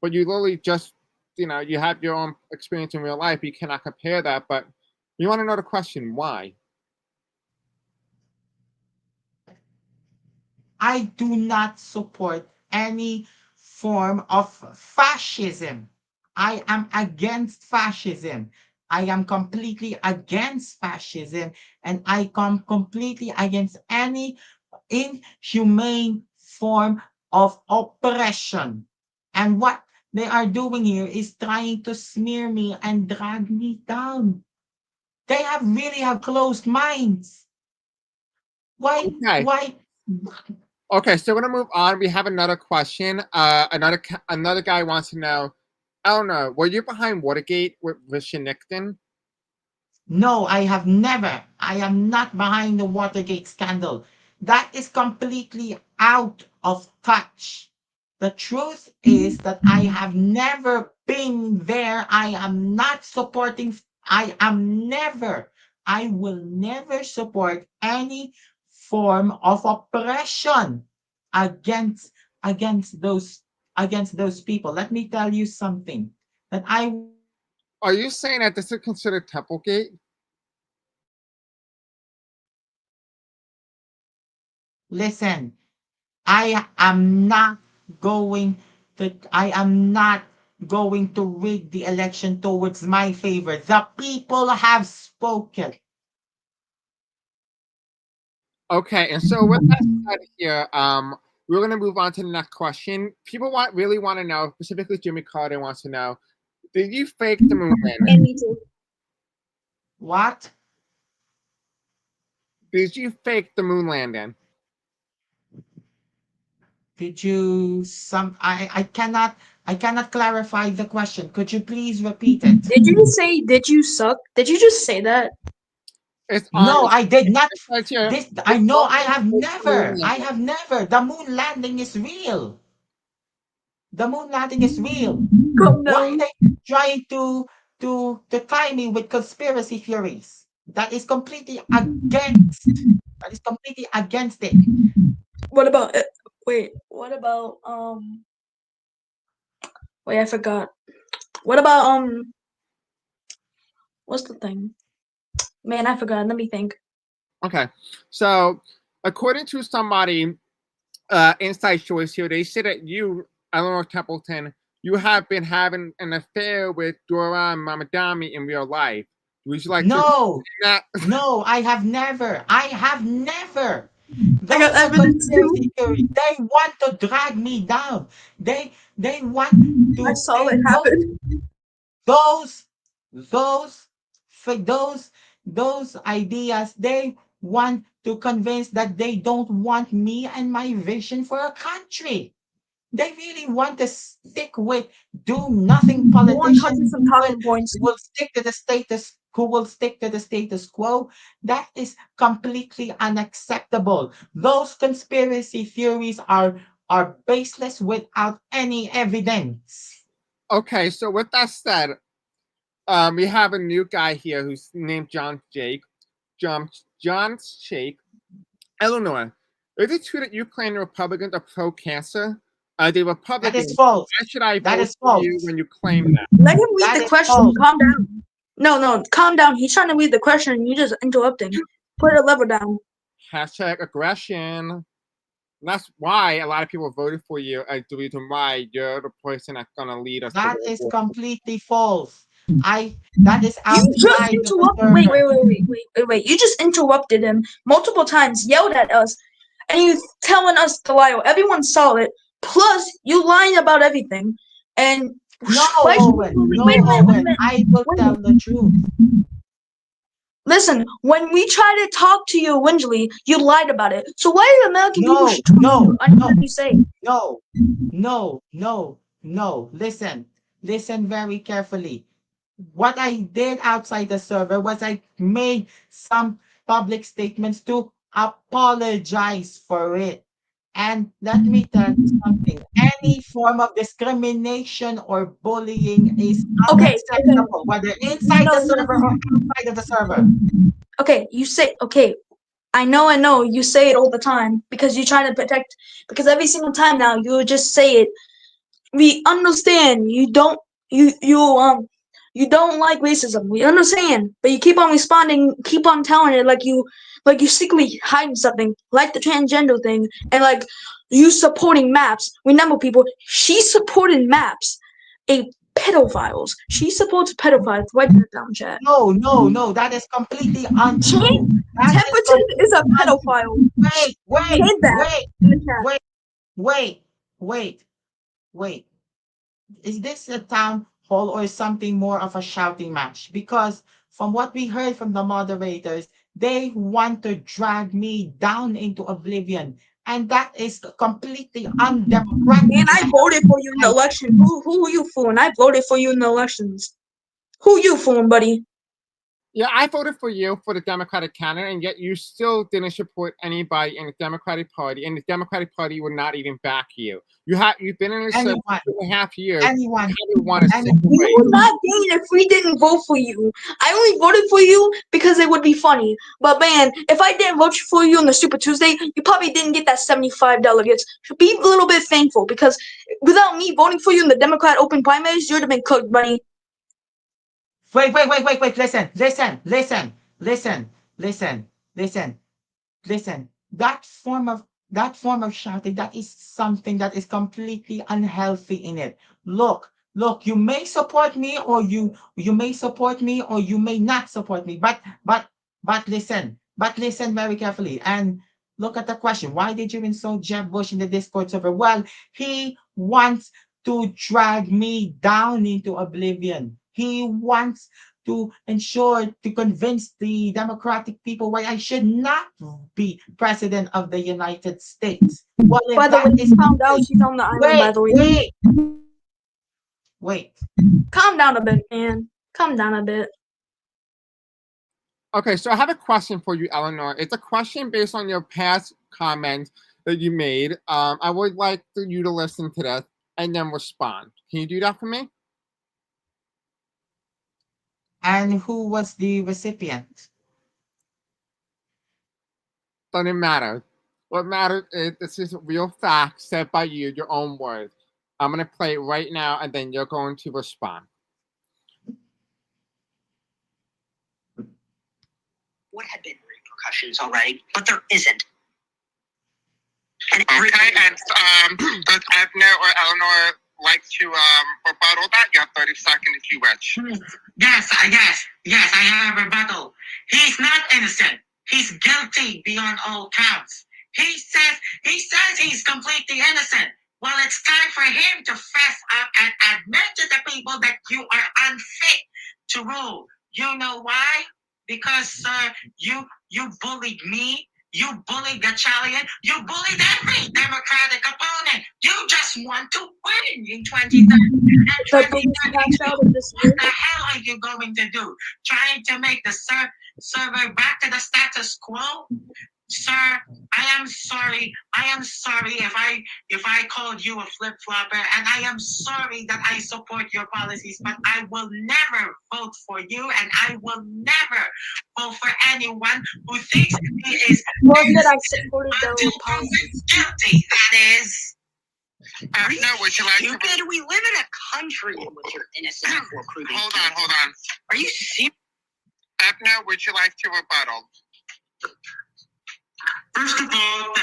But you literally just, you have your own experience in real life. You cannot compare that. But you want to know the question, why? I do not support any form of fascism. I am against fascism. I am completely against fascism, and I come completely against any inhumane form of oppression. And what they are doing here is trying to smear me and drag me down. They have really have closed minds. Why? Okay. Why? Okay, so we're gonna move on. We have another question. Another guy wants to know, Eleanor, were you behind Watergate with Richard Nixon? No, I have never. I am not behind the Watergate scandal. That is completely out of touch. The truth is that I have never been there. I am not supporting, I will never support any form of oppression against against those against those people. Let me tell you something that I Are you saying that this is considered Templegate? listen. I am not going to rig the election towards my favor. The people have spoken. Okay, and so with that said here, we're gonna move on to the next question. People really want to know, specifically Jimmy Carter wants to know, did you fake the moon And landing? me too. What? Did you fake the moon landing? Did you some I cannot clarify the question. Could you please repeat it? Did you just say, did you suck? Did you just say that? It's on. No, I did not. It says here, This I did know both I of you have fake the moon never. I landing? have never. The moon landing is real. The moon landing is real. Oh Why no. are they trying to tie me with conspiracy theories? That is completely against. That is completely against it. What about wait, what about wait, I forgot. What about what's the thing? Man, I forgot. Let me think. Okay, so according to somebody, inside choice here, they say that you, Eleanor Templeton, you have been having an affair with Dora Mamadami in real life. Would you like to No, explain that? no, I have never. I have never. I got Those are evidence conspiracy too. theories. They want to drag me down. They want I to saw it happen. those those for those ideas. They want to convince that they don't want me and my vision for a country. They really want to stick with do nothing You want to touch politicians some talking points. will stick to the status who will stick to the status quo. That is completely unacceptable. Those conspiracy theories are baseless without any evidence. Okay, so with that said, we have a new guy here who's named John Shake. Eleanor, is it true that you claim the Republicans are pro-cancer? The That is Republicans, false. why should I That vote is for you false. when you claim that? Let him read That the is question. false. Calm down. No, calm down. He's trying to read the question and you're just interrupting. Put a level down. Hashtag aggression. That's why a lot of people voted for you as the reason why you're the person that's gonna lead us to That World is War. completely false. That is You just outside of the interrupted. Wait, server. wait. You just interrupted him multiple times, yelled at us, and you telling us to lie. Everyone saw it. Plus, you lying about everything. And No, why? Owen. No, Wait a minute. Owen. I will Wait a tell minute. the truth. Listen, when we try to talk to you originally, you lied about it. So why do American people No, should trust no, anything you say? no, no. Listen very carefully. What I did outside the server was I made some public statements to apologize for it. And let me tell you something. Any form of discrimination or bullying is Okay, unacceptable, whether inside the no. server or outside of the server. Okay, you say okay. I know. You say it all the time because you're trying to protect. Because every single time now you just say it. We understand you don't like racism. We understand, but you keep on responding, keep on telling it like you secretly hiding something, like the transgender thing, and like you supporting maps. Remember, people, she supported maps, a pedophiles. She supports pedophiles. Write that down, chat. No. That is completely untrue. That is Templeton is completely a untrue. pedophile. Hit that Wait, in the chat. wait, wait, wait, wait. Is this a town hall or something more of a shouting match? Because from what we heard from the moderators, they want to drag me down into oblivion. And that is completely undemocratic. And I voted for you in the election. Who you fooling? I voted for you in the elections. Who you fooling, buddy? Yeah, I voted for you for the Democratic candidate, and yet you still didn't support anybody in the Democratic Party, and the Democratic Party would not even back you. You've been in the service Anyone, for 2.5 years. anyone, You haven't won a anyone. single We race. would not gain if we didn't vote for you. I only voted for you because it would be funny. But man, if I didn't vote for you on the Super Tuesday, you probably didn't get that 75 delegates. Be a little bit thankful because without me voting for you in the Democrat open primaries, you would have been cooked, buddy. Wait. Listen. That form of shouting, that is something that is completely unhealthy in it. Look, you may support me or you may support me or you may not support me, but listen very carefully and look at the question. Why did you insult Jeb Bush in the Discord server? Well, he wants to drag me down into oblivion. He wants to ensure to convince the democratic people why I should not be president of the United States. Well, if By the way, that is found out she's on the island, by the way. wait. Calm down a bit, man. Calm down a bit. Okay, so I have a question for you, Eleanor. It's a question based on your past comments that you made. I would like you to listen to that and then respond. Can you do that for me? And who was the recipient? Doesn't matter. What matters is this is real facts said by you, your own words. I'm going to play it right now, and then you're going to respond. Would have been repercussions already, but there isn't. Okay, and does Edna or Eleanor like to rebuttal that? You have 30 seconds if you wish. Yes, I have a rebuttal. He's not innocent. He's guilty beyond all counts. He says he's completely innocent. Well, it's time for him to fess up and admit to the people that you are unfit to rule. You know why? Because you bullied me You bullied the Chalian. You bullied every Democratic opponent. You just want to win in 2030 and The biggest tax 2022. out of this year. What the hell are you going to do? Trying to make the server back to the status quo? Sir, I am sorry. I am sorry if I called you a flip flopper, and I am sorry that I support your policies, but I will never vote for you, and I will never vote for anyone who thinks he is More that I supported until their proven policies. guilty. That is. Are you No, would you like to? stupid? We live in a country in which you're innocent before proven Hold guilty. on, hold on. Are you serious? Ebner, would you like to rebuttal? First of all,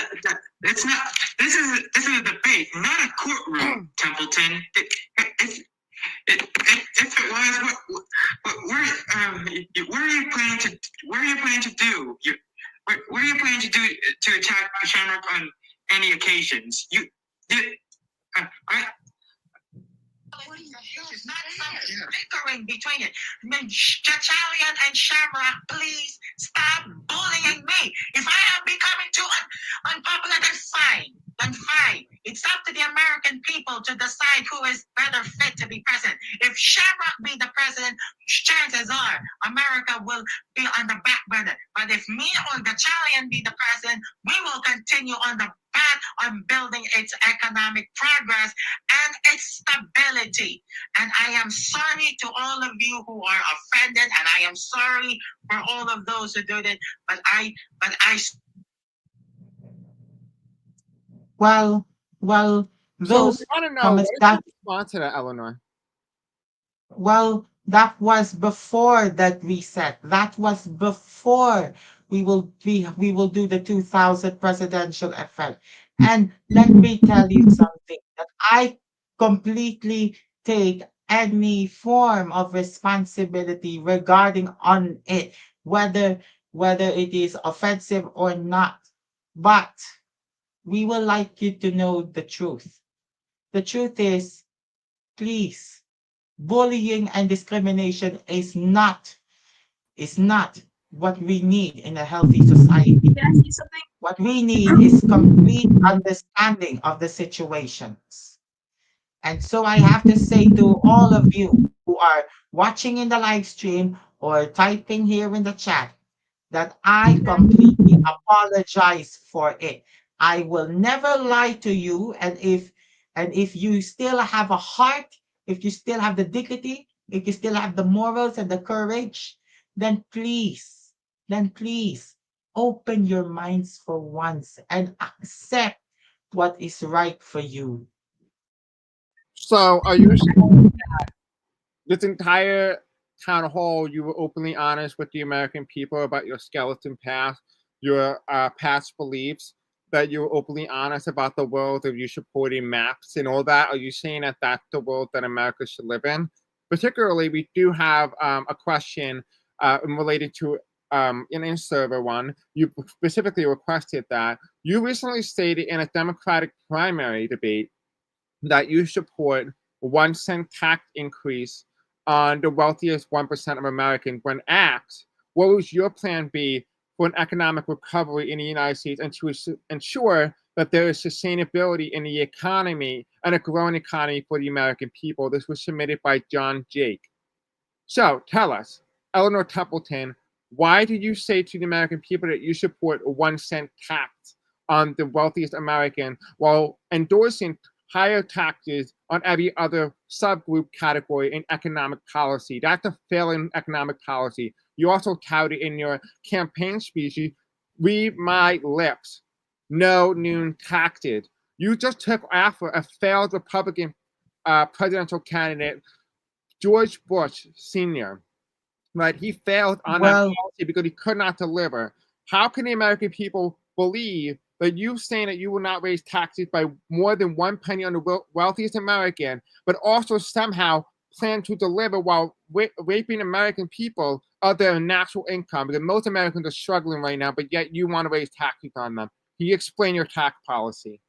it's not. This is a debate, not a courtroom, Templeton. If it was, what are you planning to? What are you planning to do? What are you planning to do to attack Shamrock on any occasions? It's not some bickering between it. Chachalian and Shamrock, please stop bullying me. If I am becoming too unpopular, then fine. Then fine. It's up to the American people to decide who is better fit to be president. If Shamrock be the president, chances are America will be on the back burner. But if me or Chachalian be the president, we will continue on the path on building its economic progress and its stability. And I am sorry to all of you who are offended, and I am sorry for all of those who did it. But I. Well, So those we want to know comments what's that your response to that, Eleanor? well, that was before that reset. That was before we will do the 2000 presidential effect. And let me tell you something that I completely take any form of responsibility regarding on it, whether it is offensive or not. But we would like you to know the truth. The truth is, please, bullying and discrimination is not what we need in a healthy society. Can I say something? What we need is complete understanding of the situations. And so I have to say to all of you who are watching in the live stream or typing here in the chat, that I completely apologize for it. I will never lie to you, and if you still have a heart, if you still have the dignity, if you still have the morals and the courage, then please open your minds for once and accept what is right for you. So are you saying this entire town hall, you were openly honest with the American people about your skeleton past, your past beliefs, that you were openly honest about the world of you supporting maps and all that? Are you saying that that's the world that America should live in? Particularly, we do have a question related to in server one. You specifically requested that. You recently stated in a Democratic primary debate that you support 1 cent tax increase on the wealthiest 1% of Americans. When asked, what would your plan be for an economic recovery in the United States and to ensure that there is sustainability in the economy and a growing economy for the American people? This was submitted by John Jake. So tell us, Eleanor Templeton, why did you say to the American people that you support a 1 cent tax on the wealthiest American while endorsing higher taxes on every other subgroup category in economic policy? That's a failing economic policy. You also touted in your campaign speech, read my lips, no new taxes. You just took after a failed Republican presidential candidate, George Bush Sr., right? He failed on that Well, policy because he could not deliver. How can the American people believe that you saying that you will not raise taxes by more than 1 penny on the wealthiest American, but also somehow plan to deliver while raping American people of their natural income? Because most Americans are struggling right now, but yet you want to raise taxes on them. Can you explain your tax policy?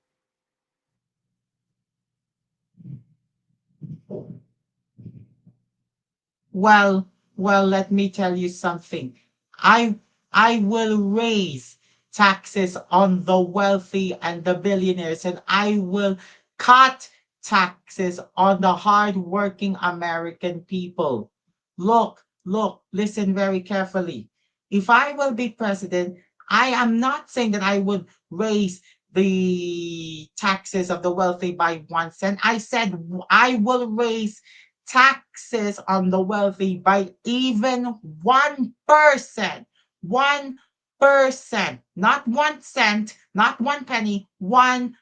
well, let me tell you something. I I will raise taxes on the wealthy and the billionaires, and I will cut taxes on the hardworking American people. Look, listen very carefully. If I will be president, I am not saying that I would raise the taxes of the wealthy by 1 cent. I said I will raise taxes on the wealthy by even 1%. 1%, not 1 cent, not 1 penny, 1%.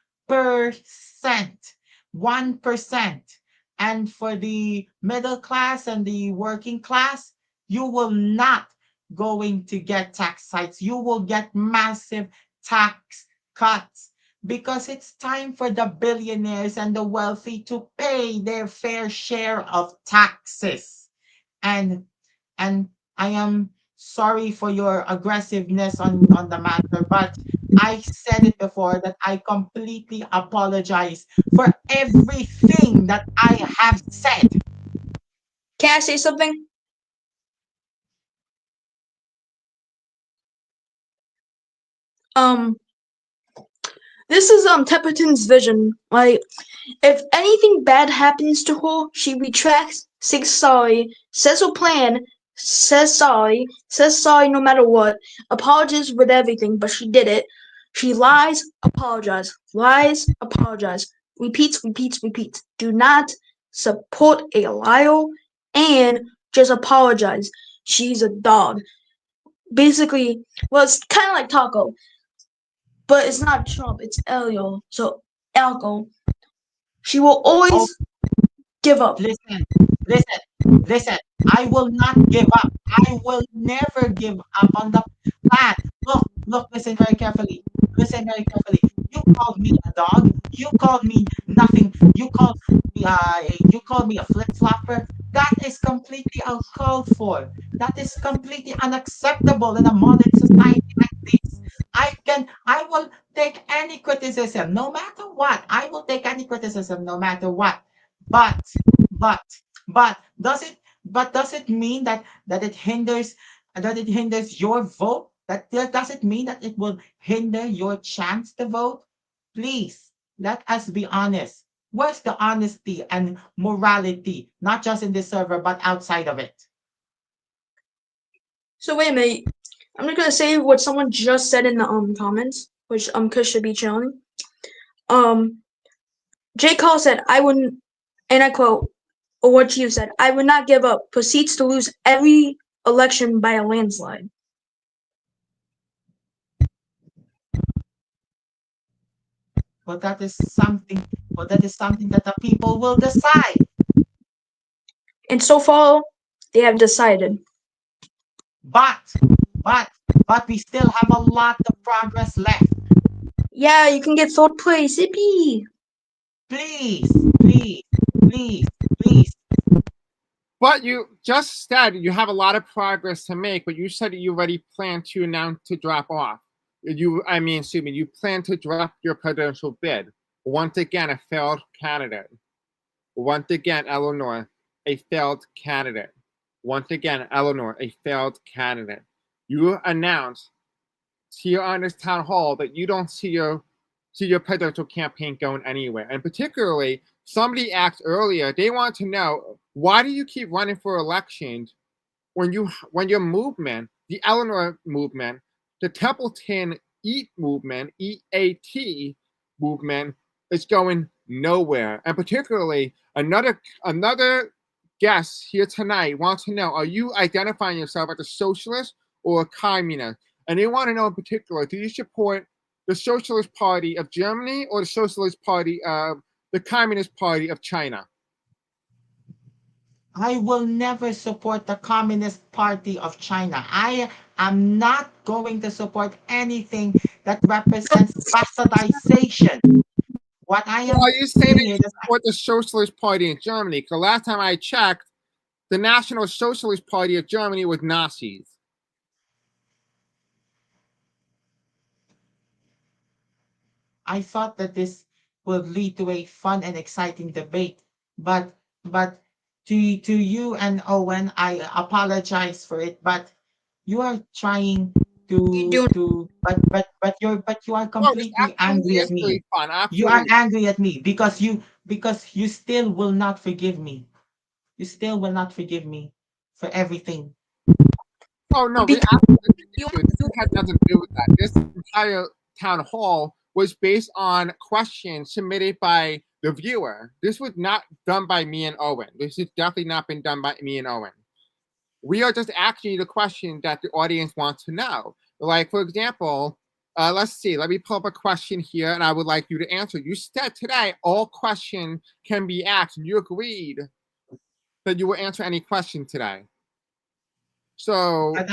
1%. And for the middle class and the working class, you will not going to get tax hikes. You will get massive tax cuts because it's time for the billionaires and the wealthy to pay their fair share of taxes. And and I am sorry for your aggressiveness on the matter, but I said it before that I completely apologize for everything that I have said. Can I say something? Um, this is Templeton's vision. Like, if anything bad happens to her, she retracts, says sorry, says her plan, says sorry no matter what, apologizes with everything, but she did it. She lies, apologize, repeats. Do not support a liar and just apologize. She's a dog. Basically, well, it's kind of like Taco, but it's not Trump, it's Elio. So, Alco. She will Oh, always give up. listen, listen. I will not give up. I will never give up on the plan. Look, listen very carefully. Listen very carefully. You called me a dog. You called me nothing. You called me a flip flopper. That is completely uncalled for. That is completely unacceptable in a modern society like this. I will take any criticism, no matter what. I will take any criticism, no matter what. But, but, but does it mean that it hinders your vote? That does it mean that it will hinder your chance to vote? Please let us be honest. Where's the honesty and morality, not just in this server but outside of it? So wait a minute. I'm not gonna say what someone just said in the comments, which Chris should be chilling. J. Cole said, "I wouldn't," and I quote, or what you said, "I would not give up." Proceeds to lose every election by a landslide. But that is something. But that is something that the people will decide. And so far, they have decided. But, but, but we still have a lot of progress left. Yeah, you can get third place. Yippee! Please, please, please, please. But you just said you have a lot of progress to make, but you said you already plan to announce to drop off. You plan to drop your presidential bid. Once again, a failed candidate. Once again, Eleanor, a failed candidate. Once again, Eleanor, a failed candidate. You announced here on this town hall that you don't see your presidential campaign going anywhere. And particularly, somebody asked earlier, they want to know, why do you keep running for elections when your movement, the Eleanor movement, the Templeton EAT movement, is going nowhere? And particularly, another guest here tonight wants to know, are you identifying yourself as a socialist or a communist? And they want to know in particular, do you support the Socialist Party of Germany or the Socialist Party of the Communist Party of China? I will never support the Communist Party of China. I am not going to support anything that represents bastardization. What I So am are you saying saying that here you is support the Socialist Party in Germany? Because last time I checked, the National Socialist Party of Germany was Nazis. I thought that this would lead to a fun and exciting debate, but to you and Owen, I apologize for it, but you are trying but you are No, this completely absolutely angry is at me. really fun. You are Absolutely. angry at me because you still will not forgive me. You still will not forgive me for everything. Oh no, Because absolutely you issue. This has nothing to do with that. This entire town hall was based on questions submitted by the viewer. This was not done by me and Owen. This has definitely not been done by me and Owen. We are just asking you the question that the audience wants to know. Like, for example, let's see, let me pull up a question here and I would like you to answer. You said today all questions can be asked, and you agreed that you will answer any question today. So, But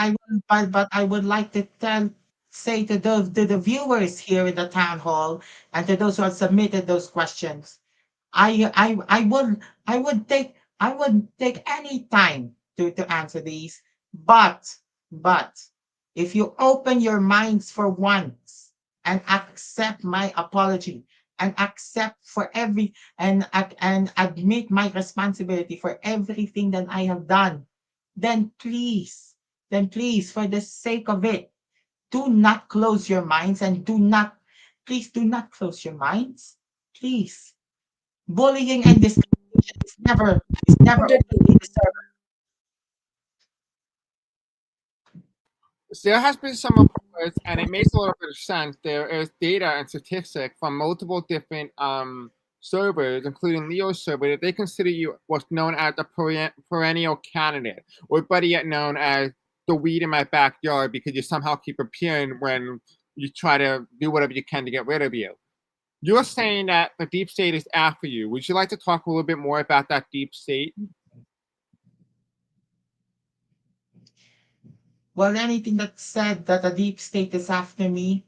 I would like to say to the viewers here in the town hall and to those who have submitted those questions, I would take any time to answer these. But but if you open your minds for once and accept my apology and accept for every and admit my responsibility for everything that I have done, then please, for the sake of it, do not close your minds and please do not close your minds. Please. Bullying and discrimination is never okay in the server. there has been some reports, and it makes a little bit of sense. There is data and statistics from multiple different servers, including Leo's server, that they consider you what's known as a perennial candidate, or better yet known as the weed in my backyard, because you somehow keep appearing when you try to do whatever you can to get rid of you. You're saying that the deep state is after you. Would you like to talk a little bit more about that deep state? Well, anything that said that a deep state is after me,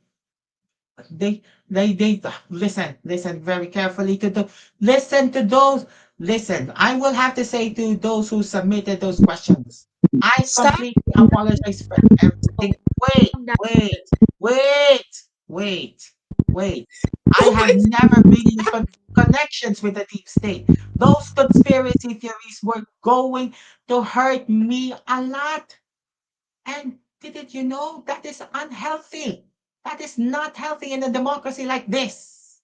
they they listen very carefully to the listen to those listen. I will have to say to those who submitted those questions, I stop completely apologize for everything. Wait, that. wait, wait, wait, wait. I have never been in connections with the deep state. Those conspiracy theories were going to hurt me a lot. And didn't you know that is unhealthy? That is not healthy in a democracy like this.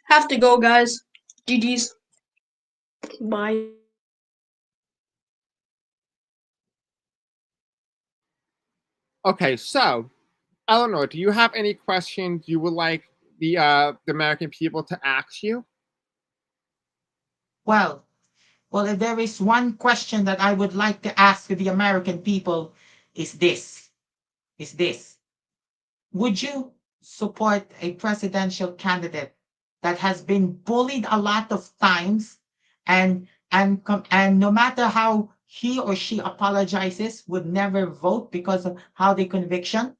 Have to go, guys. GG's. Bye. Okay, so Eleanor, do you have any questions you would like the American people to ask you? Well, well, if there is one question that I would like to ask the American people, is this: is this: Would you support a presidential candidate that has been bullied a lot of times, and no matter how he or she apologizes, would never vote because of how they conviction?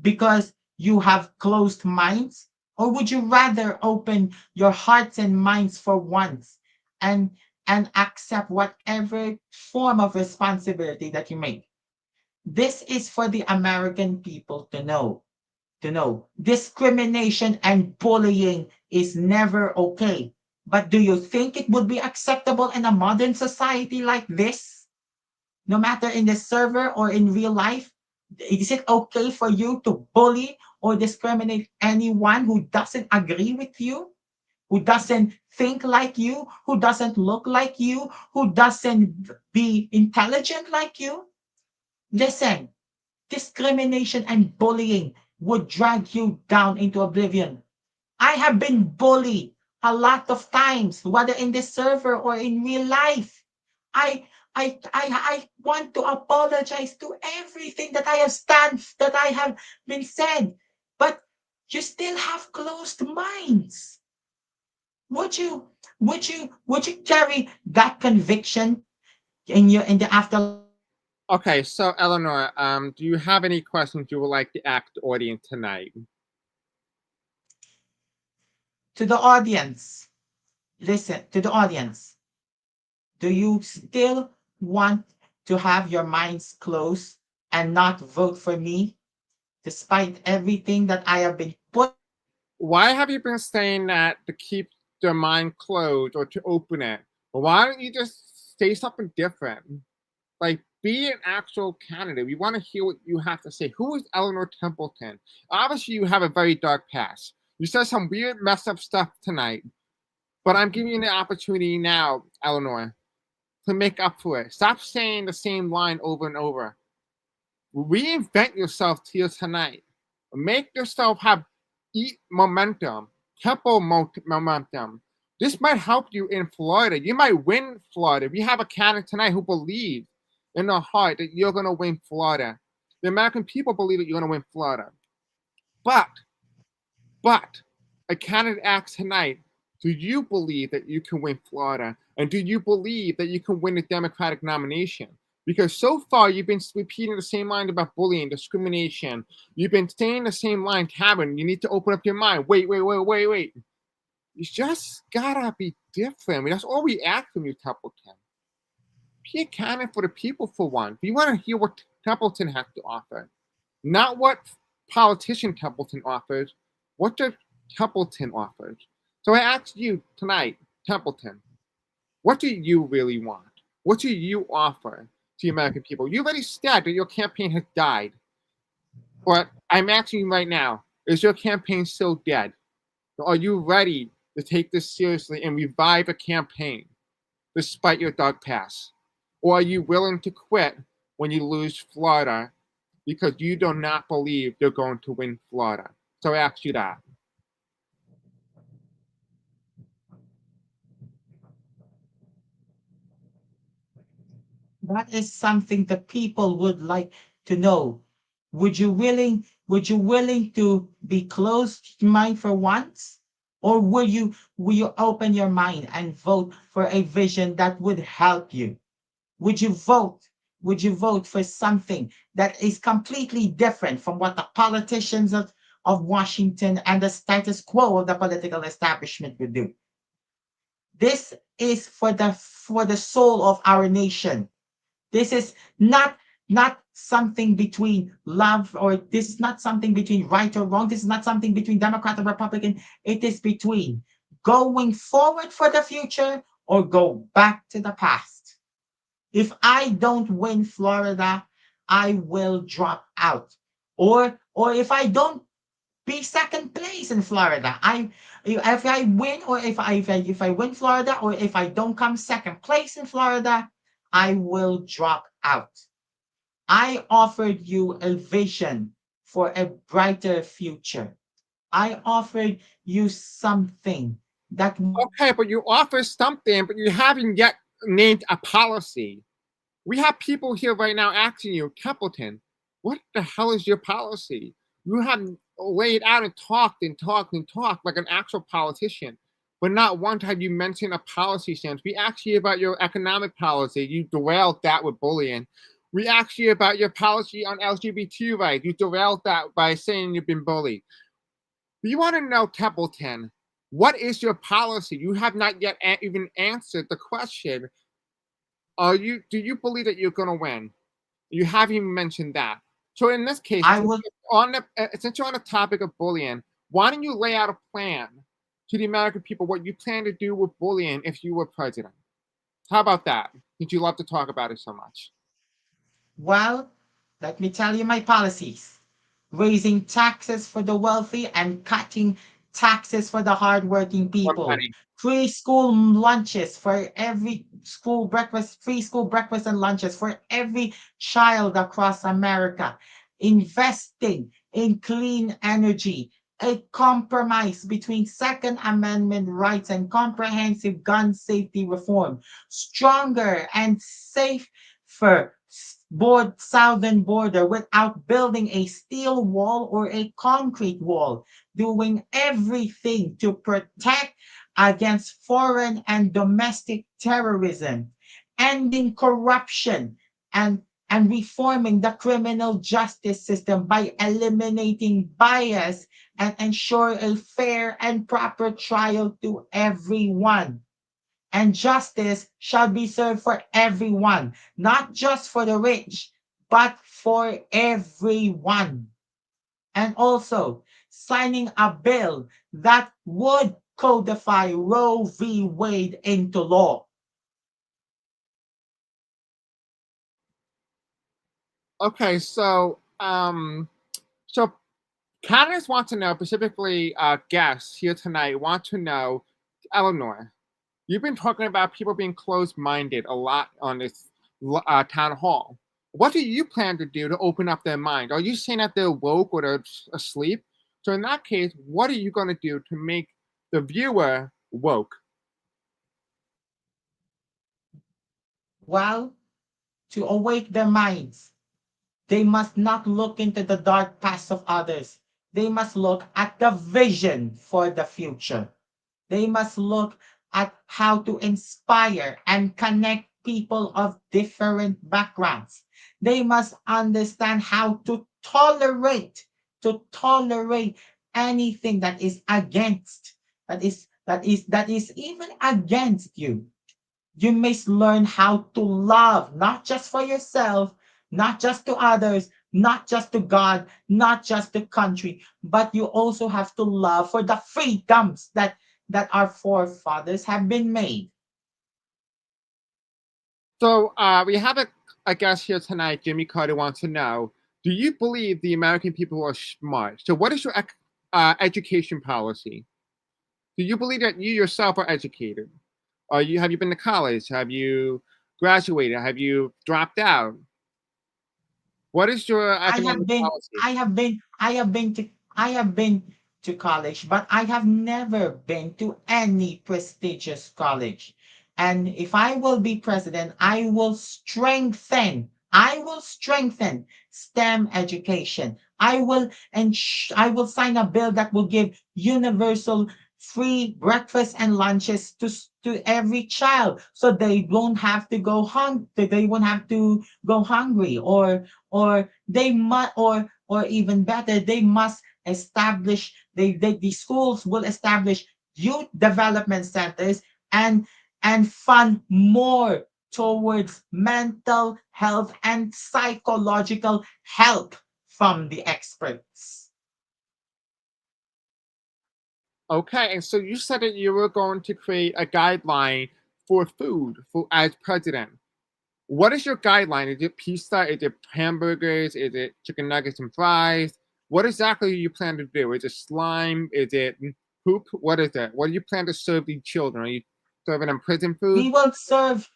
Because you have closed minds? Or would you rather open your hearts and minds for once and accept whatever form of responsibility that you make? This is for the American people to know. Discrimination and bullying is never okay. But do you think it would be acceptable in a modern society like this? No matter in the server or in real life, is it okay for you to bully or discriminate anyone who doesn't agree with you, who doesn't think like you, who doesn't look like you, who doesn't be intelligent like you? Listen, discrimination and bullying would drag you down into oblivion. I have been bullied a lot of times, whether in the server or in real life. I want to apologize to everything that that I have been said, but you still have closed minds. Would you carry that conviction in the afterlife? Okay, so Eleanor, do you have any questions you would like to ask the audience tonight? To the audience, listen to the audience. Do you still want to have your minds closed and not vote for me, despite everything that I have been put? Why have you been saying that to keep your mind closed or to open it? Why don't you just say something different. Like, be an actual candidate. We want to hear what you have to say. Who is Eleanor Templeton? Obviously, you have a very dark past. You said some weird, messed up stuff tonight, but I'm giving you the opportunity now, Eleanor, to make up for it. Stop saying the same line over and over. Reinvent yourself here tonight. Make yourself have momentum, momentum. This might help you in Florida. You might win Florida. We have a candidate tonight who believes in their heart that you're going to win Florida. The American people believe that you're going to win Florida. But a candidate asks tonight, do you believe that you can win Florida? And do you believe that you can win the Democratic nomination? Because so far you've been repeating the same line about bullying, discrimination. You've been saying the same line, Kevin. You need to open up your mind. Wait. You just gotta be different. That's all we ask from you, Templeton. Be a candidate for the people for one. We want to hear what Templeton has to offer. Not what politician Templeton offers, what the Templeton offers. So I ask you tonight, Templeton, what do you really want? What do you offer to the American people? You already said that your campaign has died. But I'm asking you right now, is your campaign still dead? Are you ready to take this seriously and revive a campaign despite your dark past? Or are you willing to quit when you lose Florida because you do not believe you're going to win Florida? So I ask you that. That is something the people would like to know. Would you willing to be closed mind for once? Or will you open your mind and vote for a vision that would help you? Would you vote? Would you vote for something that is completely different from what the politicians of Washington and the status quo of the political establishment would do? This is for the soul of our nation. This is not something between love, or this is not something between right or wrong. This is not something between Democrat or Republican. It is between going forward for the future or go back to the past. If I don't win Florida, I will drop out. Or if I don't be second place in Florida, if I win, or if I win Florida, or if I don't come second place in Florida, I will drop out. I offered you a vision for a brighter future. I offered you something that Okay, but you offer something, but you haven't yet named a policy. We have people here right now asking you, Templeton, what the hell is your policy? You have laid out and talked like an actual politician, but not once have you mentioned a policy stance. We asked you about your economic policy. You derailed that with bullying. We asked you about your policy on LGBT rights. You derailed that by saying you've been bullied. We want to know, Templeton, what is your policy? You have not yet even answered the question. Do you believe that you're going to win? You haven't even mentioned that. So in this case, I will since you're on the topic of bullying, why don't you lay out a plan to the American people what you plan to do with bullying if you were president? How about that? Since you love to talk about it so much. Well, let me tell you my policies. Raising taxes for the wealthy and cutting taxes for the hardworking One people. penny. Free school lunches for every school breakfast, free school breakfast and lunches for every child across America. Investing in clean energy. A compromise between Second Amendment rights and comprehensive gun safety reform. Stronger and safer southern border without building a steel wall or a concrete wall, doing everything to protect against foreign and domestic terrorism, ending corruption, and reforming the criminal justice system by eliminating bias and ensure a fair and proper trial to everyone. And justice shall be served for everyone, not just for the rich, but for everyone. And also signing a bill that would codify Roe v. Wade into law. Okay, so Candidates want to know, specifically guests here tonight, want to know, Eleanor, you've been talking about people being closed-minded a lot on this town hall. What do you plan to do to open up their mind? Are you saying that they're woke or they're asleep? So in that case, what are you going to do to make the viewer woke? Well, to awake their minds, they must not look into the dark past of others. They must look at the vision for the future. They must look at how to inspire and connect people of different backgrounds. They must understand how to tolerate anything that is against, that is even against you. You must learn how to love, not just for yourself, not just to others, not just to God, not just the country, but you also have to love for the freedoms that our forefathers have been made. So we have a guest here tonight, Jimmy Carter wants to know, do you believe the American people are smart? So what is your education policy? Do you believe that you yourself are educated? Have you been to college? Have you graduated? Have you dropped out? What is your I have economic been, policy? I have been, I have been to college, but I have never been to any prestigious college. And if I will be president, I will strengthen STEM education. I will sign a bill that will give universal free breakfast and lunches to every child, so they won't have to go hungry, or even better, they must establish the schools will establish youth development centers, and fund more towards mental health and psychological help from the experts. Okay, and so you said that you were going to create a guideline for food for as president. What is your guideline? Is it pizza? Is it hamburgers? Is it chicken nuggets and fries? What exactly do you plan to do? Is it slime? Is it poop? What is it? What do you plan to serve these children? Are you serving them prison we food? will serve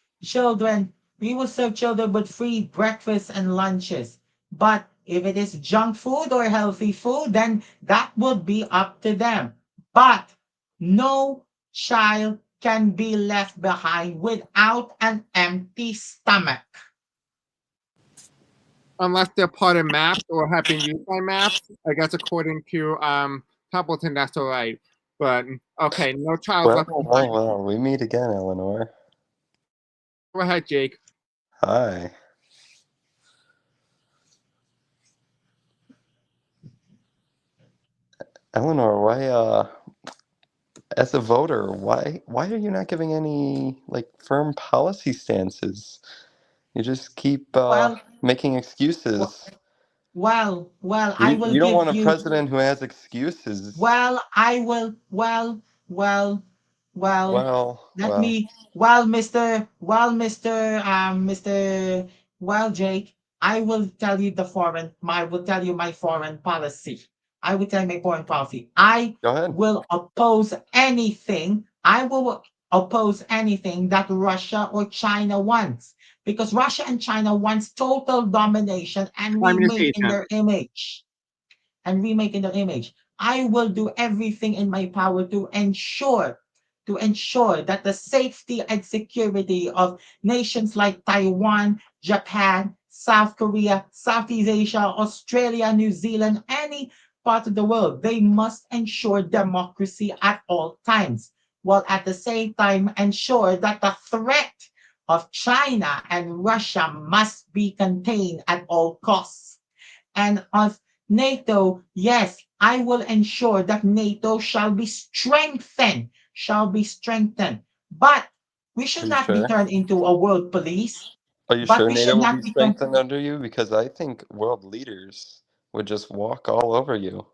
we will serve children with free breakfast and lunches. But if it is junk food or healthy food, then that would be up to them. But no child can be left behind without an empty stomach. Unless they're part of maps or have been used by maps. I guess according to Templeton, that's all right. But okay, no child Well, left well, behind. well, we meet again, Eleanor. Go ahead, Jake. Hi. Eleanor, as a voter, why are you not giving any, like, firm policy stances? You just keep Well, making w- excuses. I will You don't give want a you president who has excuses. Well, I will. Well. Let Well, me. Mr. Well, Jake. I will tell you my foreign policy. I will tell you my foreign policy. go ahead. I will oppose anything that Russia or China wants, because Russia and China wants total domination and remaking Communization. their image I will do everything in my power to ensure that the safety and security of nations like Taiwan, Japan, South Korea, Southeast Asia, Australia, New Zealand, any part of the world, they must ensure democracy at all times, while at the same time ensure that the threat of China and Russia must be contained at all costs. And of NATO, yes, I will ensure that NATO shall be strengthened. But we Are should you not be sure? turned into a world police. Are you But sure we should NATO will be not be turned. strengthened under you? Because I think world leaders would just walk all over you.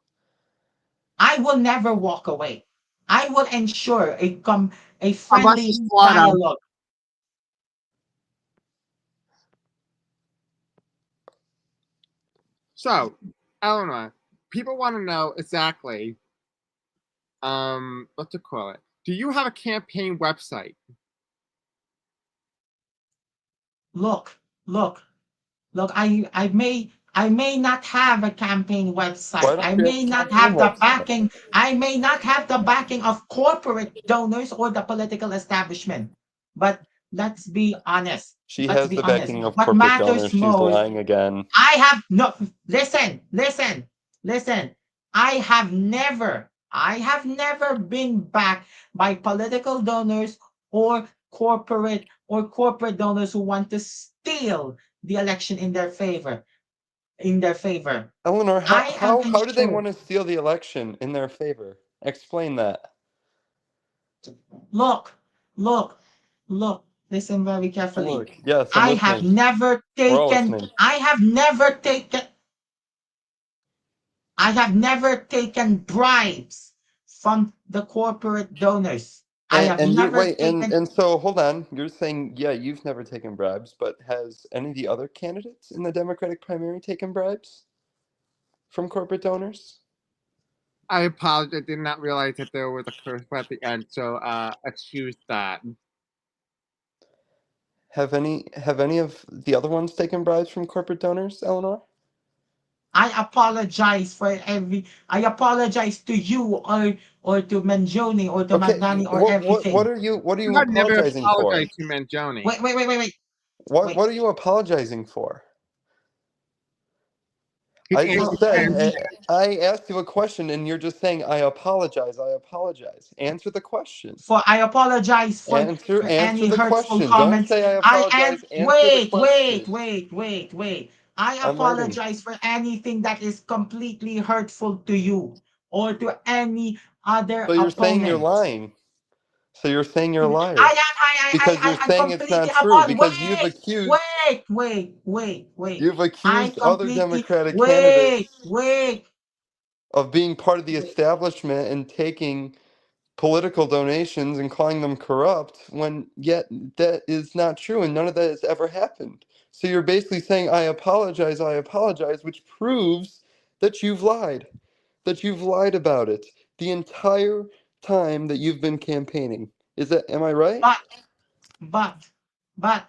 I will never walk away. I will ensure a Unless friendly it's Florida. So, Eleanor, people want to know exactly, what to call it. Do you have a campaign website? Look, look, look. I may not have a campaign website. Why don't I you have may a not campaign have the website? backing. I may not have the backing of corporate donors or the political establishment. But let's be honest. She Let's has be the honest. backing of What corporate donors. matters She's most. lying again. I have no. Listen. I have never been backed by political donors or corporate donors who want to steal the election in their favor. In their favor. Eleanor, I am how do they ensured. want to steal the election in their favor? Explain that. Look, look, look. Listen very carefully. Look, yes, I'm listening. We're all listening. I have never taken bribes from the corporate donors. I have And you're never wait, taken. and so hold on. You're saying, yeah, you've never taken bribes, but has any of the other candidates in the Democratic primary taken bribes from corporate donors? I apologize. I did not realize that there was a curse at the end, so excuse that. Have any of the other ones taken bribes from corporate donors, Eleanor? I apologize to you or to Mangione or to Okay, Magnani or everything. what are You you had never apologizing for? apologized to Mangione. Wait. What are you apologizing for? He I answered just So said, every I asked you a question and you're just saying, I apologize, I apologize. Answer the question. for I apologize for Answer any the hurtful question. Don't comments. say I I am apologize. Answer the question. wait. I I'm waiting. apologize for anything that is completely hurtful to you or to any other So you're saying you're opponent. lying. So you're saying you're a liar. Because you're I saying it's completely not true. apologize. Because Wait. you've I accused other completely Democratic candidates wait. of being part of the establishment and taking political donations and calling them corrupt when yet that is not true and none of that has ever happened. So you're basically saying, I apologize, which proves that you've lied about it the entire time that you've been campaigning. Am I right? But but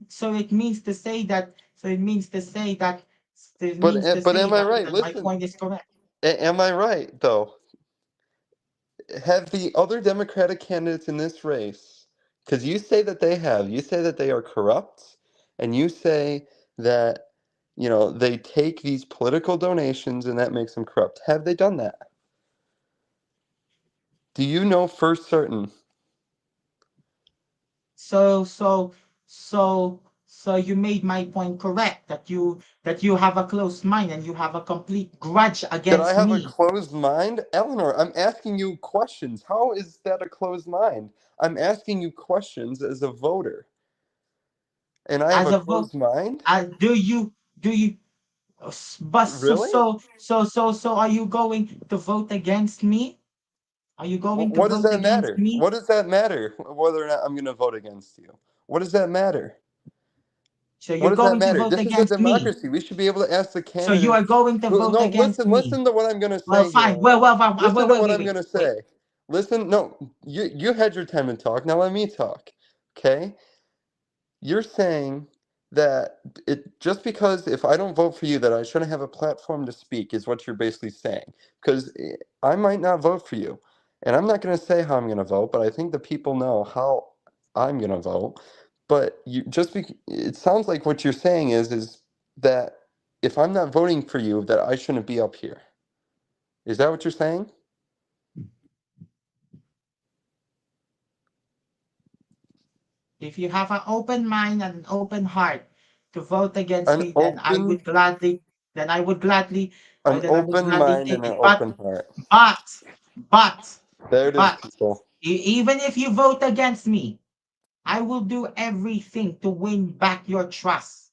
so it means to say that But am I right? that my Listen, point is correct. am I right though? Have the other Democratic candidates in this race, because you say that they are corrupt, and you say that, they take these political donations and that makes them corrupt. Have they done that? Do you know for certain? So so so so you made my point correct that you have a closed mind and you have a complete grudge That I against have a me. closed mind? Eleanor, I'm asking you questions. How is that a closed mind? I'm asking you questions as a voter, and I have As a a vote, closed mind? do you but Really? so are you going to vote against me? Are you going to What does vote that against matter? me? What does that matter whether or not I'm going to vote against you? What does that matter? So What you're does that going to matter? vote This is a against me. democracy. We should be able to ask the So you are candidates. going to vote No, against me. listen to what I'm going to Well, say here, fine. Eleanor. Listen to what I'm going to Wait. say. Listen, no, you had your time to talk. Now let me talk. Okay? You're saying that just because if I don't vote for you that I shouldn't have a platform to speak is what you're basically saying. Because I might not vote for you. And I'm not going to say how I'm going to vote, but I think the people know how I'm going to vote. But it sounds like what you're saying is that if I'm not voting for you, that I shouldn't be up here. Is that what you're saying? If you have an open mind and an open heart to vote against An me, open then I would gladly, an then I would open gladly mind take and an it. open heart. But, but, There it is, but, people. even if you vote against me, I will do everything to win back your trust.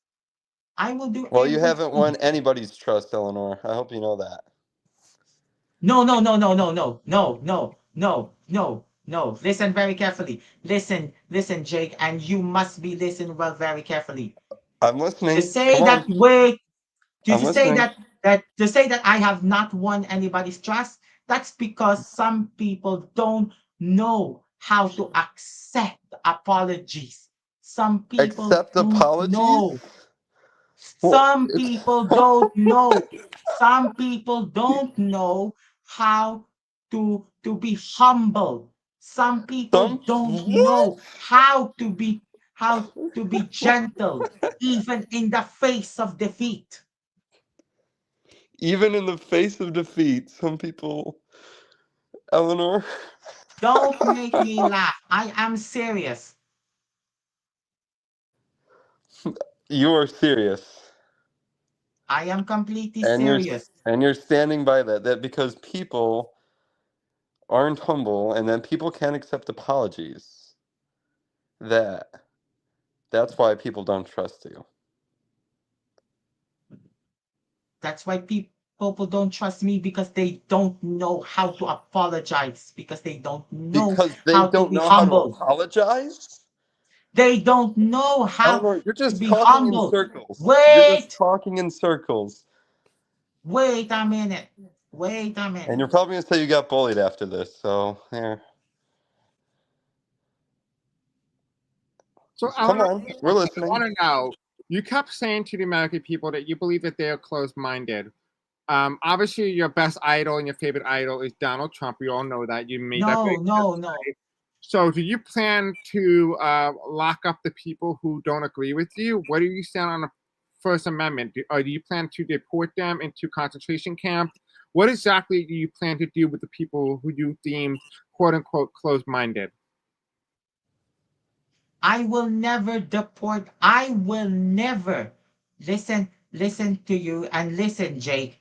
I will do Well, you haven't everything. won anybody's trust, Eleanor. I hope you know that. No. Listen very carefully. Listen, Jake, and you must be listening well very carefully. I'm To listening. say Come that, on. To say listening. that I have not won anybody's trust, that's because some people don't know how to accept apologies. Some people Accept don't apologies? know. Well, Some people don't know. Some people don't know how to be humble. Some people don't what? know how to be gentle, even in the face of defeat. Even in the face of defeat, some people, Eleanor. Don't make me laugh. I am serious. You are serious, I am completely and serious. you're standing by that because people aren't humble, and then people can't accept apologies. That's why people don't trust you. That's why people don't trust me, because they don't know how to apologize, because they don't know Because they how to don't be know how to humble. apologize? They don't know how Eleanor, you're to just be talking in humble. circles. You're just Wait, talking in circles. wait a minute. Wait a And minute. you're probably going to say you got bullied after this, so there. So Come Eleanor, on, we're I listening. want to know. You kept saying to the American people that you believe that they are closed-minded. Obviously, your best idol and your favorite idol is Donald Trump. We all know that. You made that very No, clear. no. So, do you plan to lock up the people who don't agree with you? What do you stand on the First Amendment? Do you plan to deport them into concentration camps? What exactly do you plan to do with the people who you deemed "quote unquote" closed-minded? I will never deport. I will never listen to you and listen, Jake.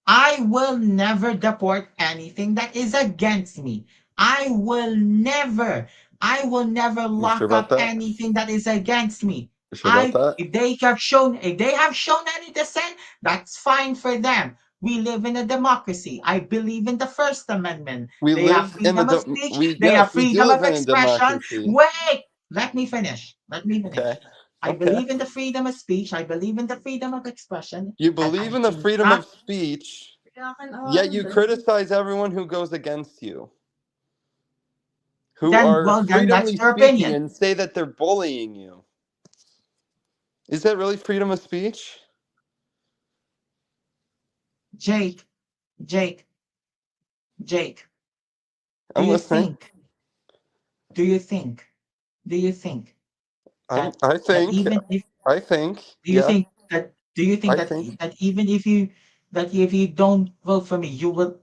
I will never deport anything that is against me. I will never You sure lock about up that? anything that is against me. You sure about that? If they have shown any dissent, that's fine for them. We live in a democracy. I believe in the First Amendment. We They have live in a freedom of speech. They have yes, we do freedom live of in a expression. democracy. Wait, let me finish. Let me Okay. finish. I Okay. believe in the freedom of speech. I believe in the freedom of expression. You And believe I in the do freedom not. of speech, yet you criticize everyone who goes against you, who Then, are well, then that's freedomly your speaking opinion. and say that they're bullying you. Is that really freedom of speech? Jake, Jake, Jake, do I'm you listening. think, do you think, do you think that I that think, even if I think, do you yeah, think that do you think I that think. that even if you don't vote for me, you will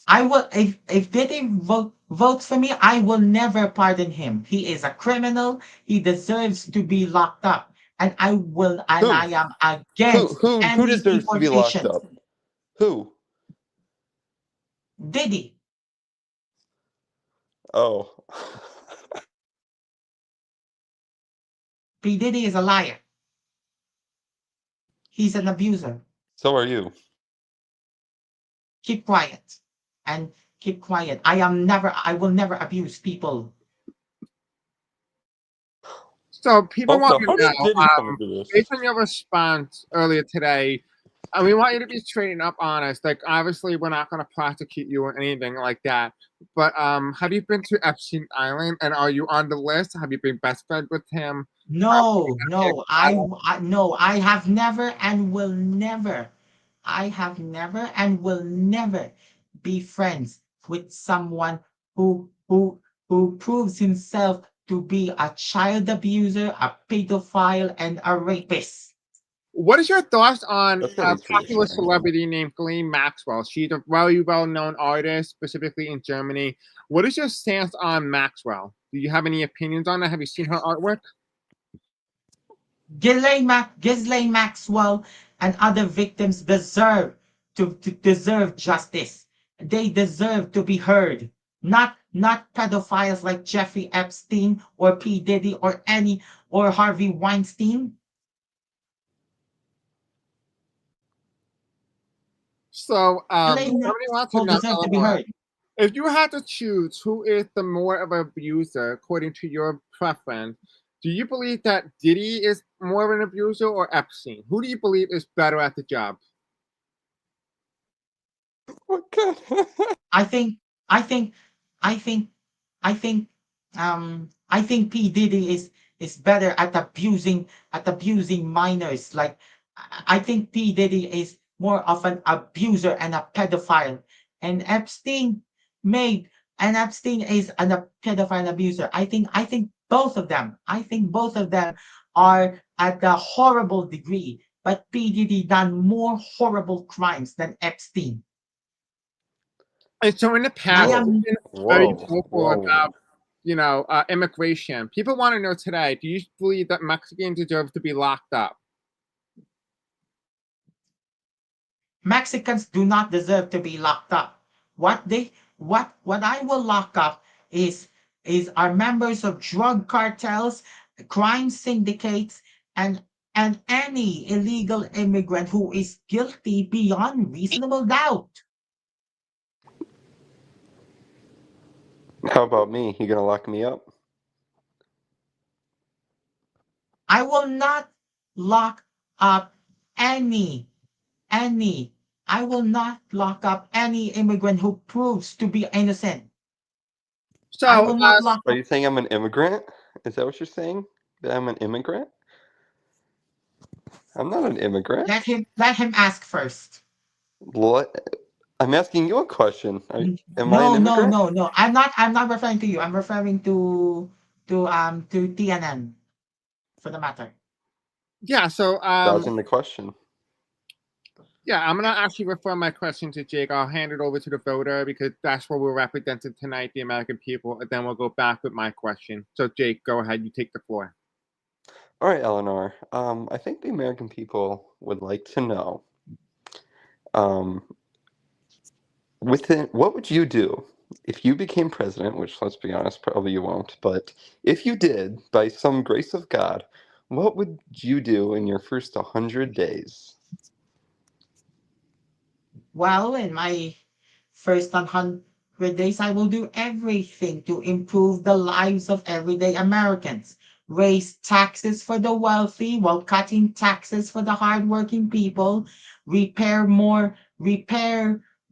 I will if they didn't vote for me, I will never pardon him. He is a criminal. He deserves to be locked up. And I Who? am against Who any deserves to be locked deportations. up? Who? Diddy, Oh. P. Diddy is a liar. He's an abuser. So are you. Keep quiet and keep quiet. I will never abuse people. So people want Also, to how did know, Diddy come into this? based on your response earlier today, we want you to be straight and up honest. Like, obviously, we're not going to prosecute you or anything like that. But have you been to Epstein Island, and are you on the list? Have you been best friends with him? No, no, no, I have never and will never. I have never and will never be friends with someone who proves himself to be a child abuser, a pedophile, and a rapist. What is your thoughts on That's at a least popular reassuring. celebrity named Ghislaine Maxwell? She's a very well-known artist, specifically in Germany. What is your stance on Maxwell? Do you have any opinions on that? Have you seen her artwork? Ghislaine Maxwell and other victims deserve justice. They deserve to be heard. Not pedophiles like Jeffrey Epstein or P. Diddy or Harvey Weinstein. So, Ghislaine somebody wants to Maxwell know, deserve to be Eleanor, heard. if you had to choose who is the more of an abuser, according to your preference, Do you believe that Diddy is more of an abuser or Epstein? Who do you believe is better at the job? Okay. I think, I think, I think, I think, I think P Diddy is better at abusing minors. Like, I think P Diddy is more of an abuser and a pedophile, and Epstein is a pedophile and abuser. I think both of them. I think both of them are at a horrible degree, but P Diddy done more horrible crimes than Epstein. And so in the I past, am you've been very vocal about, immigration. People want to know today, do you believe that Mexicans deserve to be locked up? Mexicans do not deserve to be locked up. What I will lock up is our members of drug cartels, crime syndicates, and any illegal immigrant who is guilty beyond reasonable doubt. How about me? You gonna lock me up? I will not lock up any I will not lock up any immigrant who proves to be innocent. I So, will not lock Are up. you saying I'm an immigrant? Is that what you're saying? That I'm an immigrant? I'm not an immigrant. Let him ask first. What? I'm asking you a question. Am I an No, no, immigrant? no, no. I'm not referring to you. I'm referring to TNN for the matter. yeah, so, Dodging the question. yeah, I'm going to actually refer my question to Jake. I'll hand it over to the voter because that's what we're representing tonight, the American people, and then we'll go back with my question. So, Jake, go ahead. You take the floor. All right, Eleanor. I think the American people would like to know, um, what would you do if you became president? Which, let's be honest, probably you won't. But if you did, by some grace of God, what would you do in your first 100 days? Well, in my first 100 days, I will do everything to improve the lives of everyday Americans. Raise taxes for the wealthy while cutting taxes for the hardworking people. Repair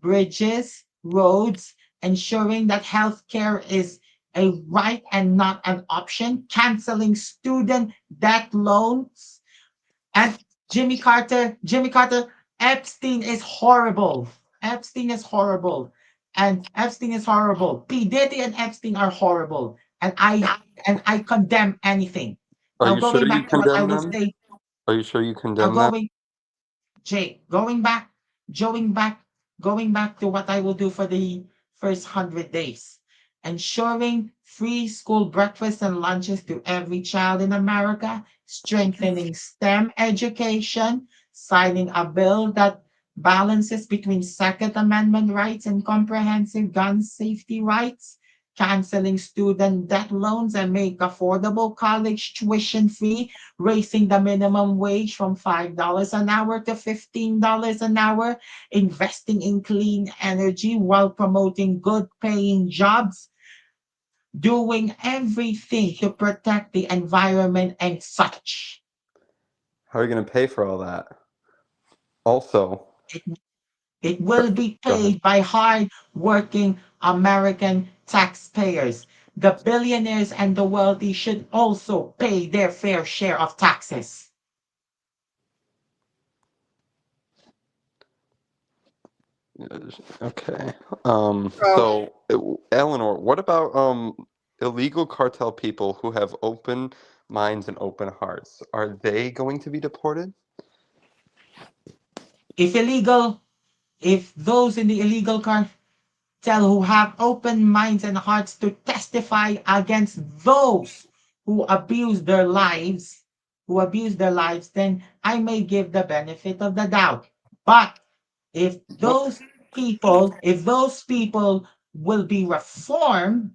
bridges, roads, ensuring that healthcare is a right and not an option. Canceling student debt loans and Jimmy Carter, Epstein is horrible. Epstein is horrible. And Epstein is horrible. P. Diddy and Epstein are horrible. And I condemn anything. Are Now you sure going you back to what I condemn will them? say, Are you sure you now condemn that? going back, going back, going back to what I will do for the first 100 days. Ensuring free school breakfasts and lunches to every child in America, strengthening STEM education, signing a bill that balances between Second Amendment rights and comprehensive gun safety rights, canceling student debt loans and make affordable college tuition free, raising the minimum wage from $5 an hour to $15 an hour, investing in clean energy while promoting good paying jobs, doing everything to protect the environment and such. How are you going to pay for all that? Also, It, it will be go ahead. paid by hard working American taxpayers. The billionaires and the wealthy should also pay their fair share of taxes. Okay. So, Eleanor, what about illegal cartel people who have open minds and open hearts? Are they going to be deported? If illegal, if those in the illegal cartel who have open minds and hearts to testify against those who abuse their lives, then I may give the benefit of the doubt. But if What? those people will be reformed,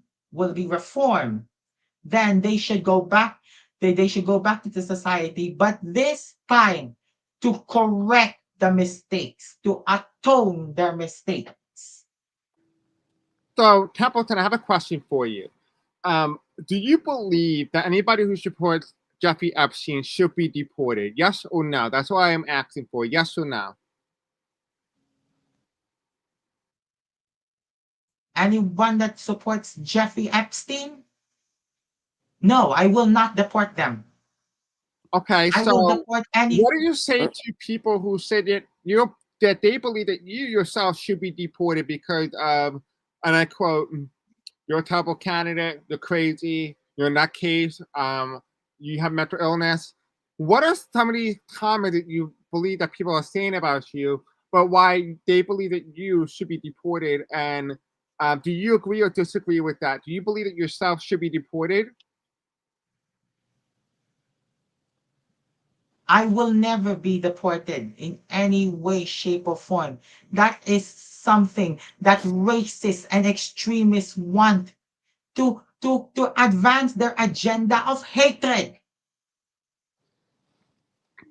then they should go back. They should go back to the society, but this time to correct the mistakes, to atone their mistakes. so Templeton, I have a question for you. do you believe that anybody who supports Jeffrey Epstein should be deported? Yes or no? That's what I am asking for. Yes or no? Anyone that supports Jeffrey Epstein? No, I will not deport them. Okay, I will so deport any. what do you say to people who say that that they believe that you yourself should be deported because of, and I quote, "You're a terrible candidate. You're crazy. You're in that case. You have mental illness." What are some of these comments that you believe that people are saying about you, but why they believe that you should be deported? And do you agree or disagree with that? Do you believe that yourself should be deported? I will never be deported in any way, shape, or form. That is something that racists and extremists want to advance their agenda of hatred.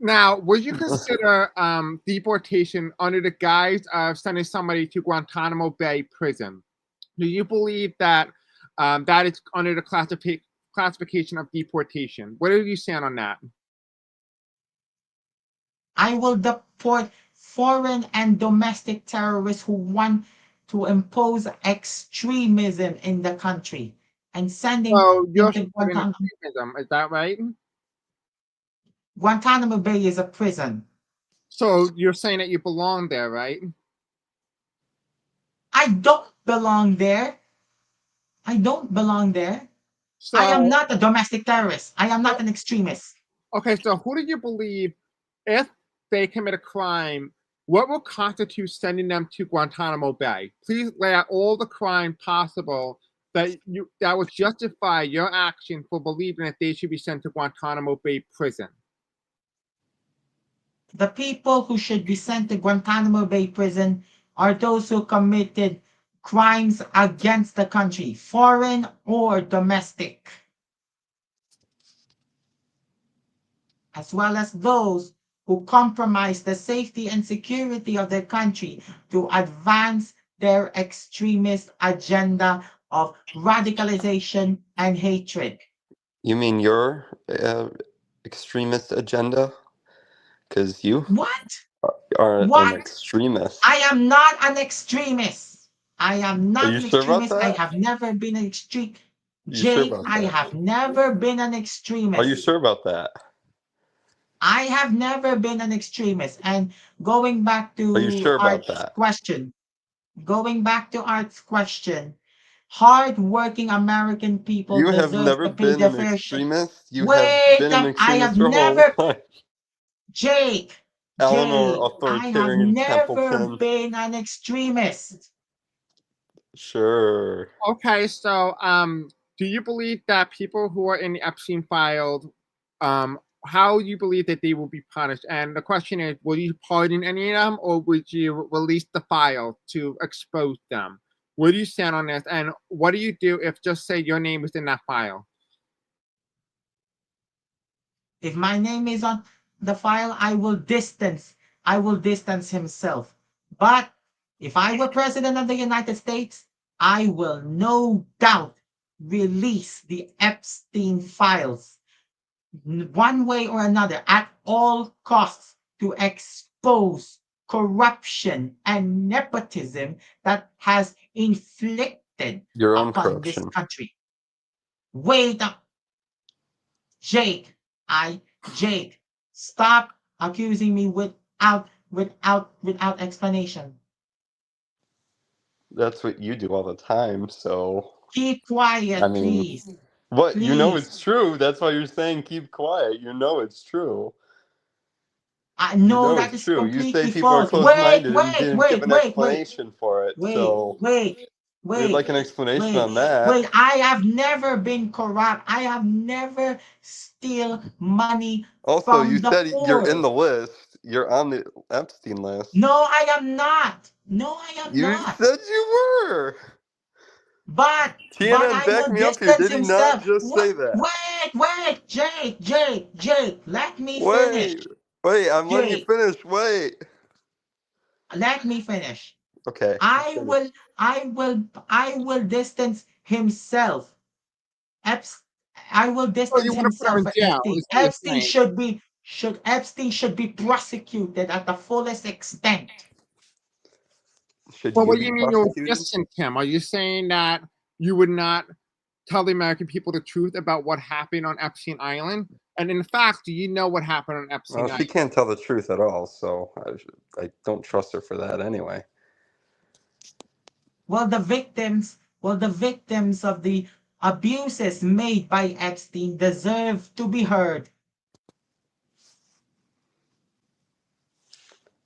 Now, would you consider deportation under the guise of sending somebody to Guantanamo Bay prison? Do you believe that that is under the classification of deportation? What do you stand on that? I will deport foreign and domestic terrorists who want to impose extremism in the country and sending So them you're to supporting Guantanamo. extremism, is that right? Guantanamo Bay is a prison. So you're saying that you belong there, right? I don't belong there. I don't belong there. I am So not a domestic terrorist. I am not an extremist. okay, so who do you believe, if they commit a crime, what will constitute sending them to Guantanamo Bay? Please lay out all the crime possible that would justify your action for believing that they should be sent to Guantanamo Bay prison. The people who should be sent to Guantanamo Bay prison are those who committed crimes against the country, foreign or domestic, as well as those who compromise the safety and security of their country to advance their extremist agenda of radicalization and hatred. You mean your extremist agenda? Because you What? are an What? extremist. I am not an extremist. I am Are not you an sure about extremist. I that? have never been an extreme. Are you sure Jake, about I that? have never been an Are you extremist. sure about that? I have never been an extremist. And going back Are you to sure about Art's that? question, going back to Art's question, hard-working American people You have deserve never to pay been their an fair share. extremist. You have Wait, been an I have extremist your whole never, life. Jake, Eleanor, I have authoritarian never Templeton. been an extremist. Sure. Okay, so do you believe that people who are in the Epstein files, how you believe that they will be punished? And the question is, will you pardon any of them, or would you release the file to expose them? Where do you stand on this? And what do you do if, just say, your name is in that file? If my name is on the file, I will distance. I will distance himself. But if I were president of the United States, I will no doubt release the Epstein files one way or another at all costs to expose corruption and nepotism that has inflicted Your own upon this corruption. country. Wait up, Jake. Jake, stop accusing me without explanation. That's what you do all the time, so Keep I quiet, mean, please. what? You know Please. it's true. That's why you're saying keep quiet. You know it's true. I You know know that it's is true. You say completely people are false. Wait, closed-minded and wait, didn't give wait, an wait, wait, explanation for it. wait, So wait, we'd like wait, an explanation wait, on that. wait. I have never been corrupt. I have never steal money Also, you from the said you're in poor. the list. You're on the Epstein list. No, I am not. No, I am You not. said you were. But TNN, I back will me up here. distance Did he not himself. just What? say that? Wait, Jake, let me finish. Wait, wait. I'm letting you Jake, finish. Wait. let me finish. Okay. I Finish. will, I will distance himself I will So you distance want to put him himself in for jail? Epstein. Is what you're saying? Epstein should be prosecuted at the fullest extent. Should Well, you what do be you mean you'll prosecuted? distance him? Are you saying that you would not tell the American people the truth about what happened on Epstein Island? And in fact, do you know what happened on Epstein Well, she Island? can't tell the truth at all, so I don't trust her for that anyway. Well, the victims of the abuses made by Epstein deserve to be heard.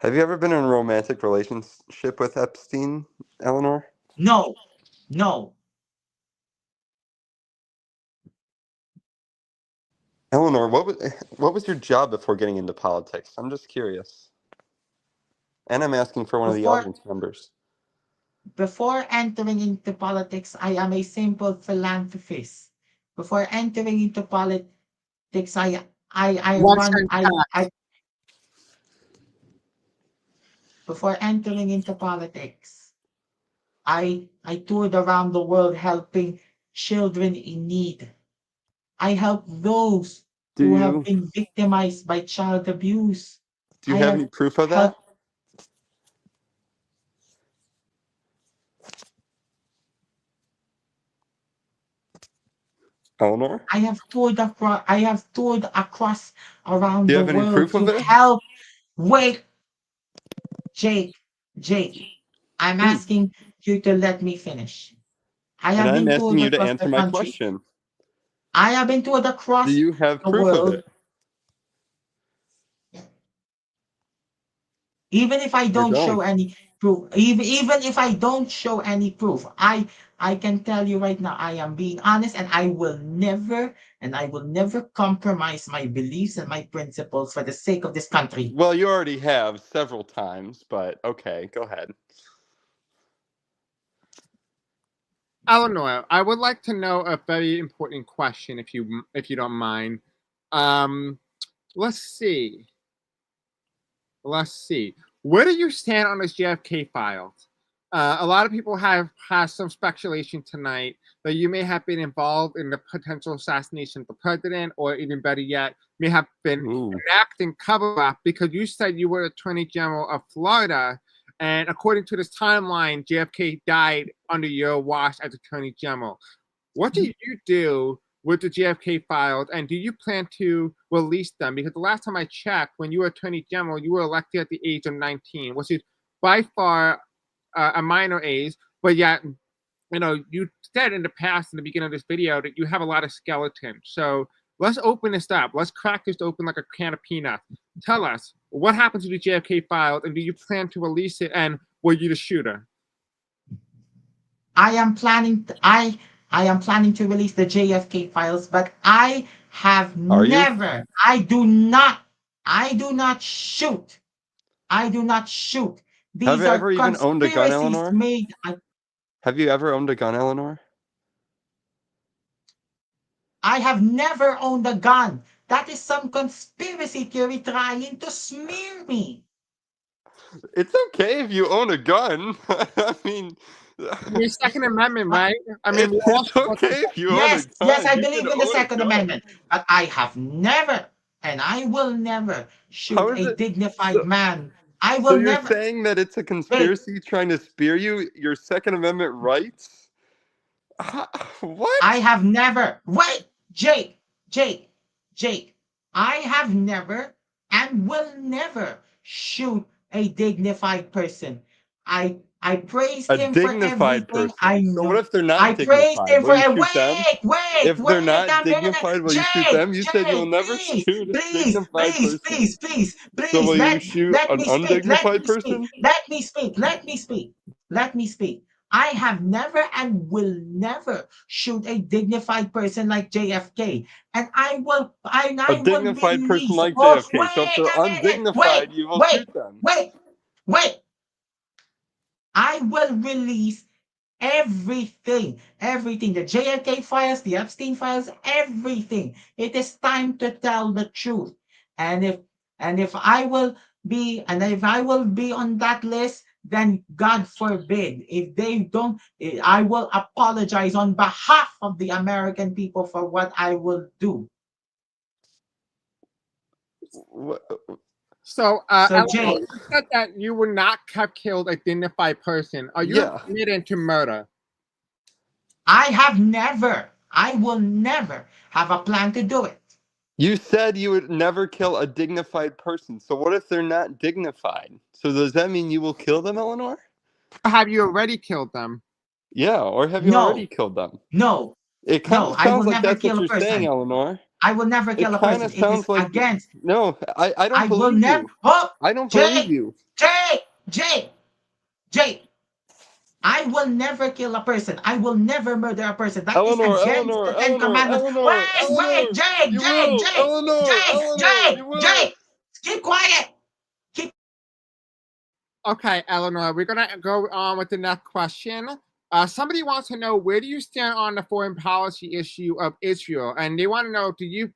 Have you ever been in a romantic relationship with Epstein, Eleanor? No, no. Eleanor, what was your job before getting into politics? I'm just curious. And I'm asking for one of the Before audience members. before entering into politics, I am a simple philanthropist. Before entering into politics, I What's run your tax? I before entering into politics, I toured around the world helping children in need. I help those Do who have you been victimized by child abuse. do you I have have any proof of that? helped Eleanor? I have toured across Do around you the have any world proof of to it? help. Wait, Jake, Jake, I'm Hmm. asking you to let me finish. I And have I'm been asking toured you to across the answer my country. question. I have been toured Do across you have the proof of world. it? Even if I You don't show don't. any proof, even if I don't show any proof, I can tell you right now, I am being honest, and I will never compromise my beliefs and my principles for the sake of this country. Well, you already have several times, but okay, go ahead. Eleanor, I would like to know a very important question, if you don't mind. Um, let's see. Let's see. Where do you stand on this JFK files? A lot of people have some speculation tonight that you may have been involved in the potential assassination of the president, or even better yet, may have been Ooh. enacting cover up because you said you were Attorney General of Florida, and according to this timeline, JFK died under your watch as Attorney General. What do you do with the JFK files, and do you plan to release them? Because the last time I checked, when you were Attorney General, you were elected at the age of 19, which is by far a minor age, but yet, you said in the past, in the beginning of this video, that you have a lot of skeletons. So let's open this up. Let's crack this open like a can of peanuts. Tell us, what happened to the JFK files, and do you plan to release it, and were you the shooter? I am planning I am planning to release the JFK files, but I have Are you? never I do not shoot. I do not shoot. Have These you are ever even owned a gun, conspiracies Eleanor? made. Have you ever owned a gun, Eleanor? I have never owned a gun. That is some conspiracy theory trying to smear me. It's okay if you own a gun. I mean, Your Second Amendment, But right? I mean, we all it's support the okay if you own a yes, gun. I You can believe in the own a Second gun. Amendment, but I have never and I will never How shoot is a it? dignified So, man. I so will you're never. saying that it's a Wait, conspiracy trying to spear your Second Amendment rights? I What? have never. Wait, Jake, Jake. I have never and will never shoot a dignified person. I praised A him for dignified everything I person. So what know. if they're I not praised dignified? him Will for you shoot them? wait, If they're not I'm gonna dignified, will you shoot them? You said you'll never Please, shoot a dignified person. So please, will you shoot let an me speak, undignified person? let me speak. I have never and will never shoot a dignified person like JFK. And A I will dignified person release. like Oh, JFK. So if wait they're a minute. undignified, you will shoot them. Wait. I will release everything. The JFK files, the Epstein files, everything. It is time to tell the truth. And if I will be on that list, then God forbid, if they don't, I will apologize on behalf of the American people for what I will do. So, So, Eleanor, Jake, you said that you would not have killed a dignified person. Are you Yeah. admitting to murder? I will never have a plan to do it. You said you would never kill a dignified person. So what if they're not dignified? So does that mean you will kill them, Eleanor? Or have you already killed them? Yeah, or have you No, already killed them? no, It kind of I will sounds like never that's what kill a you're saying, person. Eleanor. I will never It kill a kind person. of It is sounds like against. no, I don't I will believe never. you. Oh, I don't believe you. Jake. I will never kill a person. I will never murder a person. That is Eleanor, against Eleanor, the Ten Eleanor, Commandments. Eleanor, Wait, Eleanor, you will, Eleanor, Eleanor, you will. Jake. Keep quiet. Okay, Eleanor, we're gonna go on with the next question. Somebody wants to know, where do you stand on the foreign policy issue of Israel? And they want to know, do you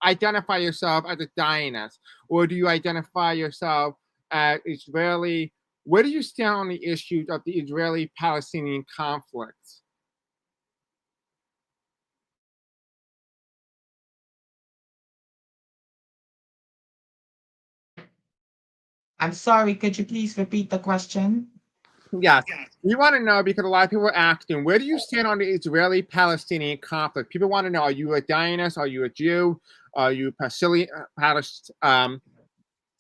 identify yourself as a Zionist, or do you identify yourself as Israeli? Where do you stand on the issues of the Israeli-Palestinian conflict? I'm sorry. Could you please repeat the question? Yes. We want to know, because a lot of people are asking, where do you stand on the Israeli-Palestinian conflict? People want to know, are you a Zionist? Are you a Jew? Are you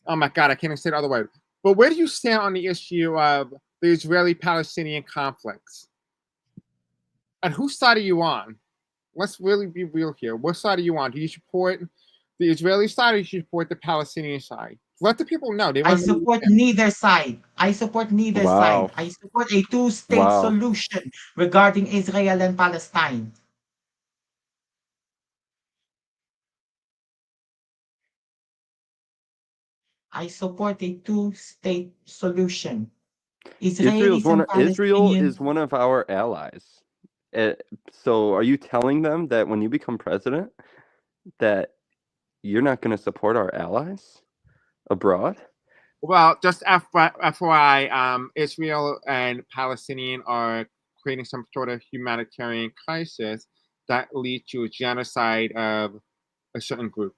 oh my God, I can't even say the other word. But where do you stand on the issue of the Israeli-Palestinian conflicts? And whose side are you on? Let's really be real here. What side are you on? Do you support the Israeli side, or do you support the Palestinian side? Let the people know. They I want to know. support neither side. I support neither Wow. side. I support a two-state Wow. solution regarding Israel and Palestine. I support a two-state solution. Israelis and Israel Palestinians. is one of our allies. So are you telling them that when you become president that you're not going to support our allies abroad? Well, just FYI, Israel and Palestinian are creating some sort of humanitarian crisis that leads to a genocide of a certain group.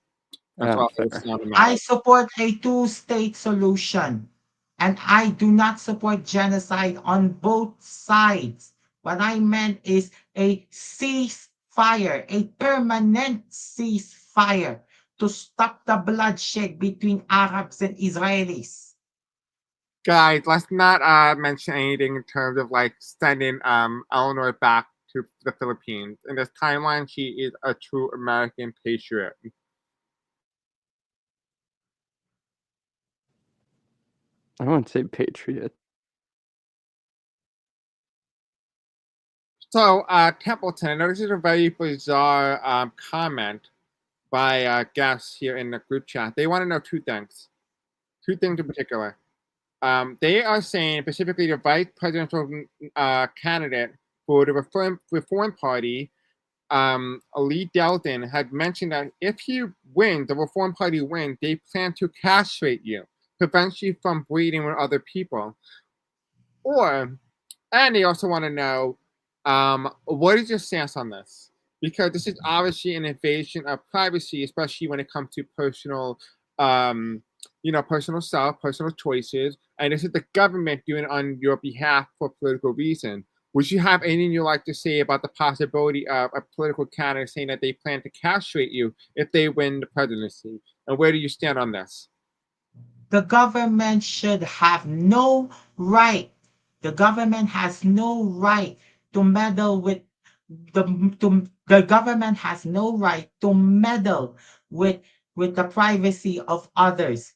That's all Fair. it's not a I matter. support a two-state solution. And I do not support genocide on both sides. What I meant is a ceasefire, a permanent ceasefire to stop the bloodshed between Arabs and Israelis. Guys, let's not mention anything in terms of like sending Eleanor back to the Philippines. In this timeline, she is a true American patriot. I wouldn't say patriot. So, Templeton, I know this is a very bizarre comment by guests here in the group chat. They want to know two things in particular. They are saying, specifically the vice presidential candidate for the Reform Party, Lee Delton, had mentioned that if you win, the Reform Party wins, they plan to castrate you, prevent you from breeding with other people. And they also want to know, what is your stance on this? Because this is obviously an invasion of privacy, especially when it comes to personal, personal self, personal choices, and this is the government doing it on your behalf for political reason. Would you have anything you'd like to say about the possibility of a political candidate saying that they plan to castrate you if they win the presidency? And where do you stand on this? The government should have no right. The government has no right to meddle with the government has no right to meddle with the privacy of others.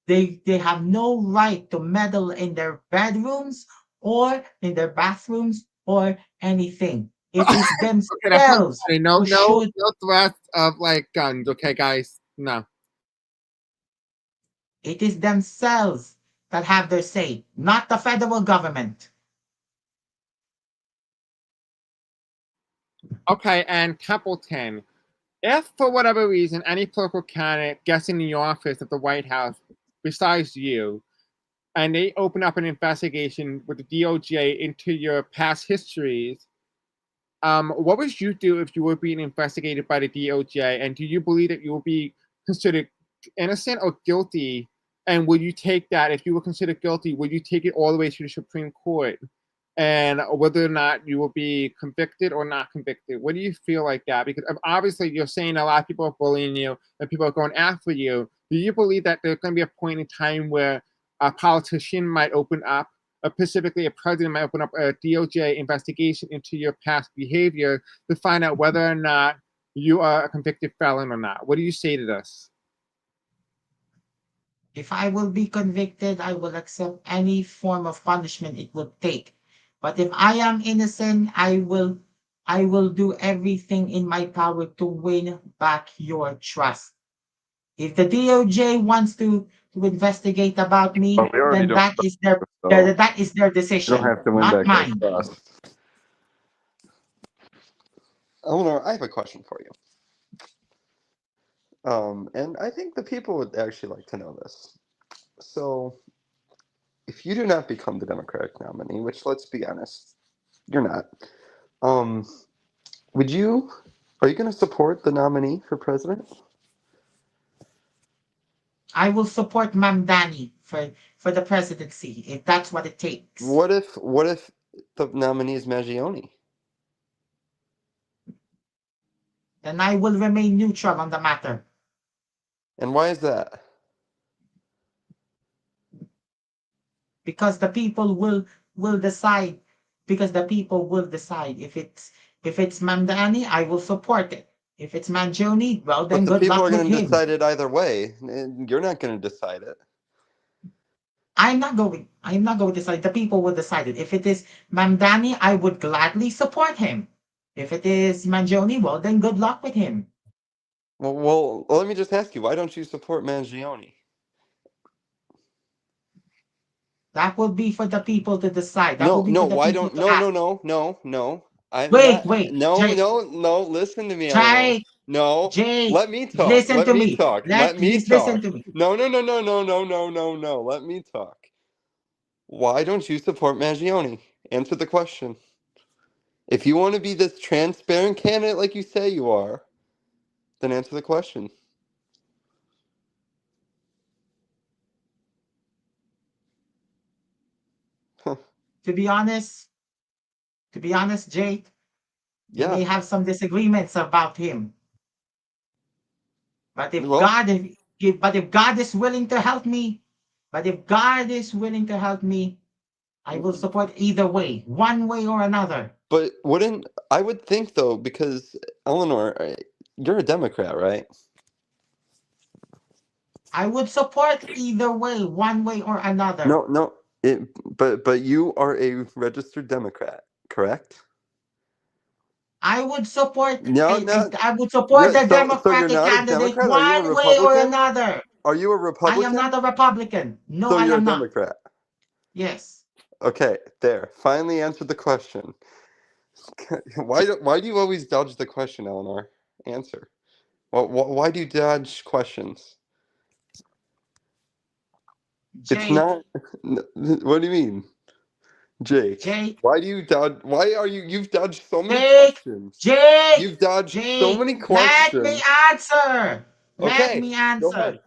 They have no right to meddle in their bedrooms or in their bathrooms or anything. It is Okay, that's not themselves funny. No, who no, should. no threats of like guns. Okay, guys, no. It is themselves that have their say, not the federal government. Okay, and Templeton, if for whatever reason any political candidate gets in the office of the White House besides you, and they open up an investigation with the DOJ into your past histories, what would you do if you were being investigated by the DOJ? And do you believe that you will be considered innocent or guilty? And would you take that, if you were considered guilty, would you take it all the way to the Supreme Court? And whether or not you will be convicted or not convicted. What do you feel like that? Because obviously you're saying a lot of people are bullying you and people are going after you. Do you believe that there's going to be a point in time where a politician might open up, specifically a president might open up a DOJ investigation into your past behavior to find out whether or not you are a convicted felon or not? What do you say to this? If I will be convicted, I will accept any form of punishment it would take. But if I am innocent, I will do everything in my power to win back your trust. If the DOJ wants to investigate about me, But we already then don't that is their You decision, don't have to win not back mine. our trust. Eleanor, I have a question for you. And I think the people would actually like to know this. So, if you do not become the Democratic nominee, which, let's be honest, you're not, are you going to support the nominee for president? I will support Mamdani for the presidency if that's what it takes. What if the nominee is Maggioni? Then I will remain neutral on the matter. And why is that? Because the people will decide. Because the people will decide. If it's Mamdani, I will support it. If it's Mangione, well, then But the good people luck are with going to him. decide it either way. And you're not going to decide it. I'm not going to decide. The people will decide it. If it is Mamdani, I would gladly support him. If it is Mangione, well, then good luck with him. Well, let me just ask you, why don't you support Mangione? That will be for the people to decide. That No, will be no, for the why people don't, to no, ask. no. I'm Wait, not, wait, no, Jake. no, listen to me, Eleanor. Jake, No, Jake, let me talk. listen Let to me me. talk. Let me Please talk. listen to me. No. Let me talk. Why don't you support Maggioni? Answer the question. If you want to be this transparent candidate like you say you are, then answer the question. To be honest, Jake, we Yeah. may have some disagreements about him. But if Well, God is willing to help me, I will support either way, one way or another. but I would think though, because Eleanor, you're a Democrat, right? I would support either way, one way or another. No. But you are a registered Democrat, correct? I would support. No. I would support the So you're Democratic not a candidate Democrat? Are you a one way or Republican? another. Are you a I Republican? am not a Republican. No, So I you're am a not. Democrat. Yes. Okay, there. Finally answered the question. Why do you always dodge the question, Eleanor? Answer. Why do you dodge questions? Jake, It's not. What do you mean, Jake? Jake. Why do you dodge? Why are you? You've dodged so many questions. Jake. You've dodged Jake. so many Let me questions. answer. Let Okay, me go answer. ahead.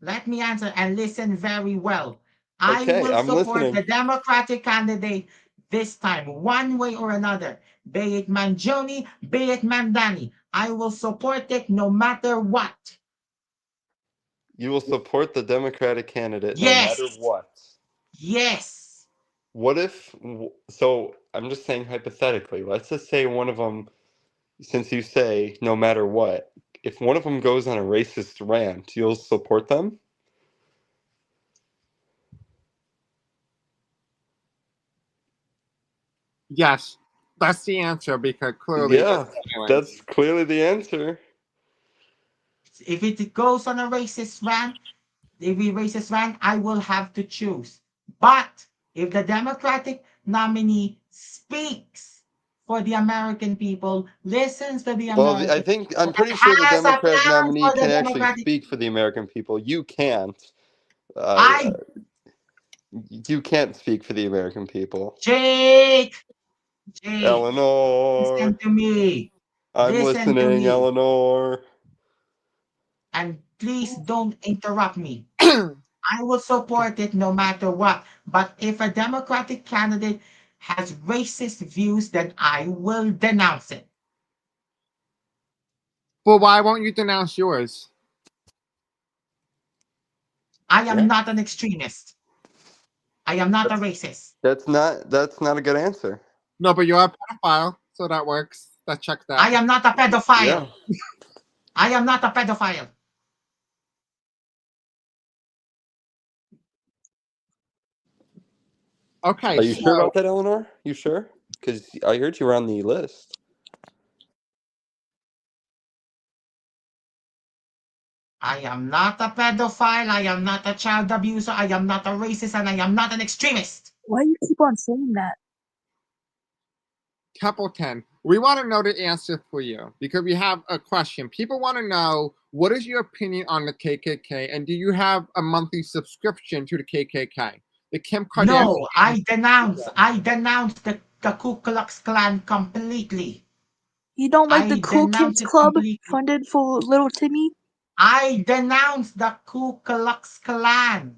Let me answer and listen very well. I Okay, will I'm support listening. the Democratic candidate this time, one way or another. Be it Mangione, be it Mamdani. I will support it no matter what. You will support the Democratic candidate no Yes. matter what. Yes. What if? So I'm just saying hypothetically. Let's just say one of them, since you say no matter what, if one of them goes on a racist rant, you'll support them? Yes, that's the answer, because clearly. Yeah, that's clearly the answer. If it goes on a racist rant, I will have to choose. But if the Democratic nominee speaks for the American people, listens to the Well, American I'm pretty sure the has a Democratic plan nominee for the can actually Democratic. speak for the American people. You can't. I You can't speak for the American people. Jake, Eleanor, listen to me. I'm Listen to listening, me. Eleanor. And please don't interrupt me. I will support it no matter what. But if a Democratic candidate has racist views, then I will denounce it. But why won't you denounce yours? I am Yeah. not an extremist. I am not a racist. That's not a good answer. No, but you're a pedophile, so that works. That checks I out. am not a pedophile. Yeah. I am not a pedophile. Okay, Are you sure so about that, Eleanor? You sure? Because I heard you were on the list. I am not a pedophile. I am not a child abuser. I am not a racist. And I am not an extremist. Why do you keep on saying that? Templeton, we want to know the answer for you because we have a question. People want to know, what is your opinion on the KKK, and do you have a monthly subscription to the KKK? The Kim Kardashian. No, I denounce the Ku Klux Klan completely. You don't like the I Cool denounce Kids it Club completely. funded for little Timmy? I denounce the Ku Klux Klan.